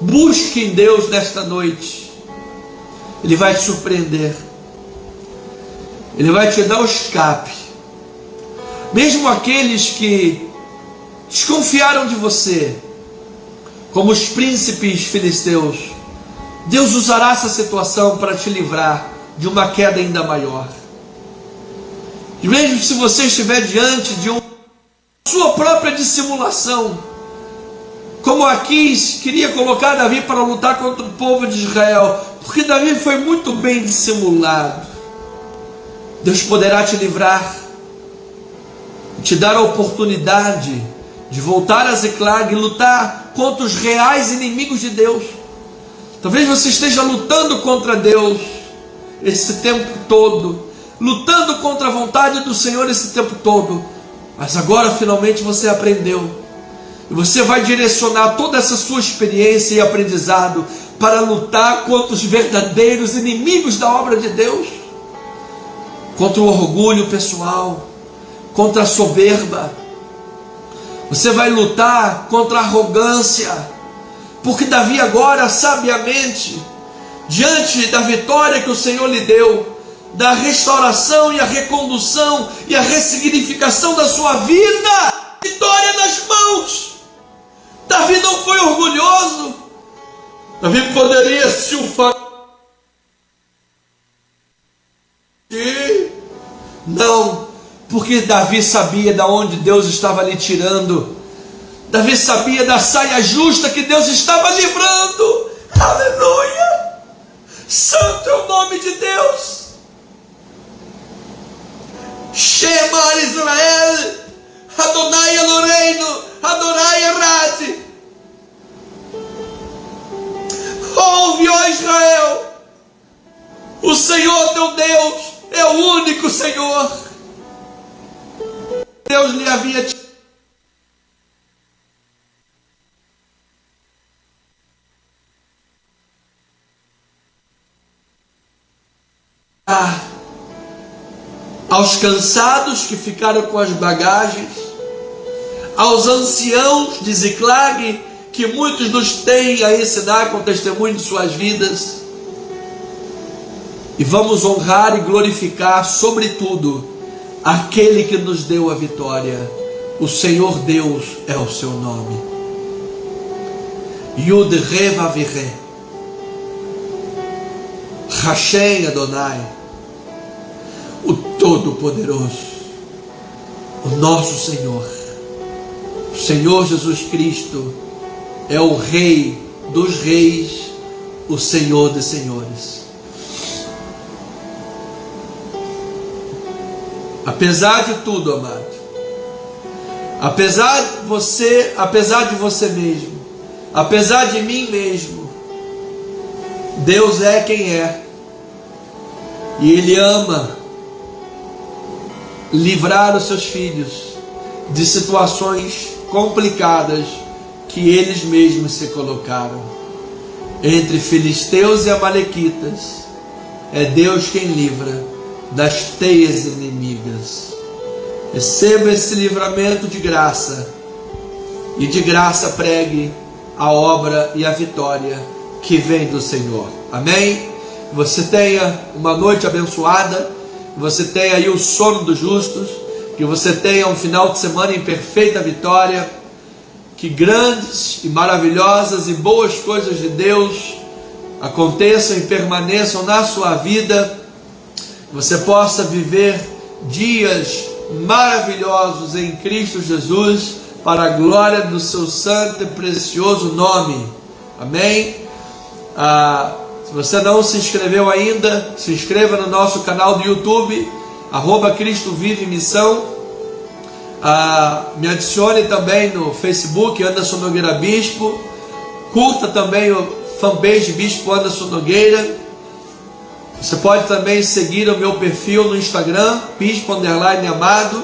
Busque em Deus nesta noite. Ele vai te surpreender, Ele vai te dar o escape. Mesmo aqueles que desconfiaram de você, como os príncipes filisteus, Deus usará essa situação para te livrar de uma queda ainda maior. E mesmo se você estiver diante de sua própria dissimulação, como Aquis queria colocar Davi para lutar contra o povo de Israel, porque Davi foi muito bem dissimulado, Deus poderá te livrar, te dar a oportunidade de voltar a Ziclag e lutar contra os reais inimigos de Deus. Talvez você esteja lutando contra Deus esse tempo todo, lutando contra a vontade do Senhor esse tempo todo, mas agora finalmente você aprendeu, e você vai direcionar toda essa sua experiência e aprendizado para lutar contra os verdadeiros inimigos da obra de Deus, contra o orgulho pessoal, contra a soberba. Você vai lutar contra a arrogância, porque Davi agora, sabiamente, diante da vitória que o Senhor lhe deu, da restauração e a recondução e a ressignificação da sua vida, vitória nas mãos. Davi não foi orgulhoso. Davi poderia se ufar. Não, porque Davi sabia de onde Deus estava lhe tirando. Davi sabia da saia justa que Deus estava livrando. Aleluia! Santo é o nome de Deus. Shema Israel, Adonai Eloheinu, Adonai Erad. Ouve, ó Israel, o Senhor teu Deus é o único Senhor. Deus lhe havia aos cansados que ficaram com as bagagens, aos anciãos de Ziclag, que muitos nos têm a ensinar com testemunho de suas vidas. E vamos honrar e glorificar, sobretudo, aquele que nos deu a vitória. O Senhor Deus é o seu nome. Yud Re Vav Re, Hashem Adonai, o Todo-Poderoso, o nosso Senhor. O Senhor Jesus Cristo é o Rei dos Reis, o Senhor dos Senhores. Apesar de tudo, amado, apesar de você mesmo, apesar de mim mesmo, Deus é quem é, e Ele ama livrar os seus filhos de situações complicadas que eles mesmos se colocaram. Entre filisteus e amalequitas, é Deus quem livra das teias inimigas. Receba esse livramento de graça, e de graça pregue a obra e a vitória que vem do Senhor. Amém? Você tenha uma noite abençoada, que você tenha aí o sono dos justos, que você tenha um final de semana em perfeita vitória, que grandes e maravilhosas e boas coisas de Deus aconteçam e permaneçam na sua vida, que você possa viver dias maravilhosos em Cristo Jesus, para a glória do seu santo e precioso nome. Amém? Se você não se inscreveu ainda, se inscreva no nosso canal do YouTube, @Cristo Vive Missão. Me adicione também no Facebook, Anderson Nogueira Bispo. Curta também o fanpage Bispo Anderson Nogueira. Você pode também seguir o meu perfil no Instagram, Bispo_Amado.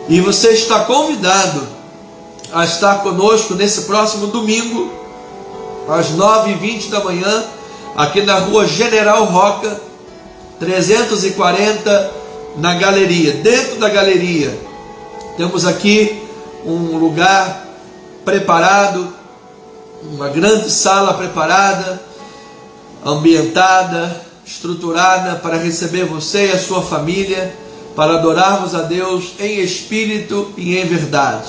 E você está convidado a estar conosco nesse próximo domingo, às 9h20 da manhã, aqui na rua General Roca, 340, na galeria. Dentro da galeria, temos aqui um lugar preparado, uma grande sala preparada, ambientada, estruturada para receber você e a sua família, para adorarmos a Deus em espírito e em verdade,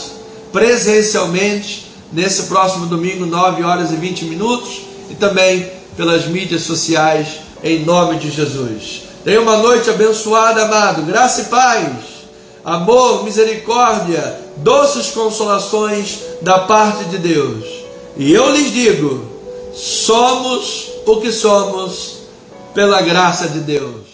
presencialmente, nesse próximo domingo, 9h20, e também pelas mídias sociais, em nome de Jesus. Tenha uma noite abençoada, amado, graça e paz, amor, misericórdia, doces consolações da parte de Deus. E eu lhes digo, somos o que somos pela graça de Deus.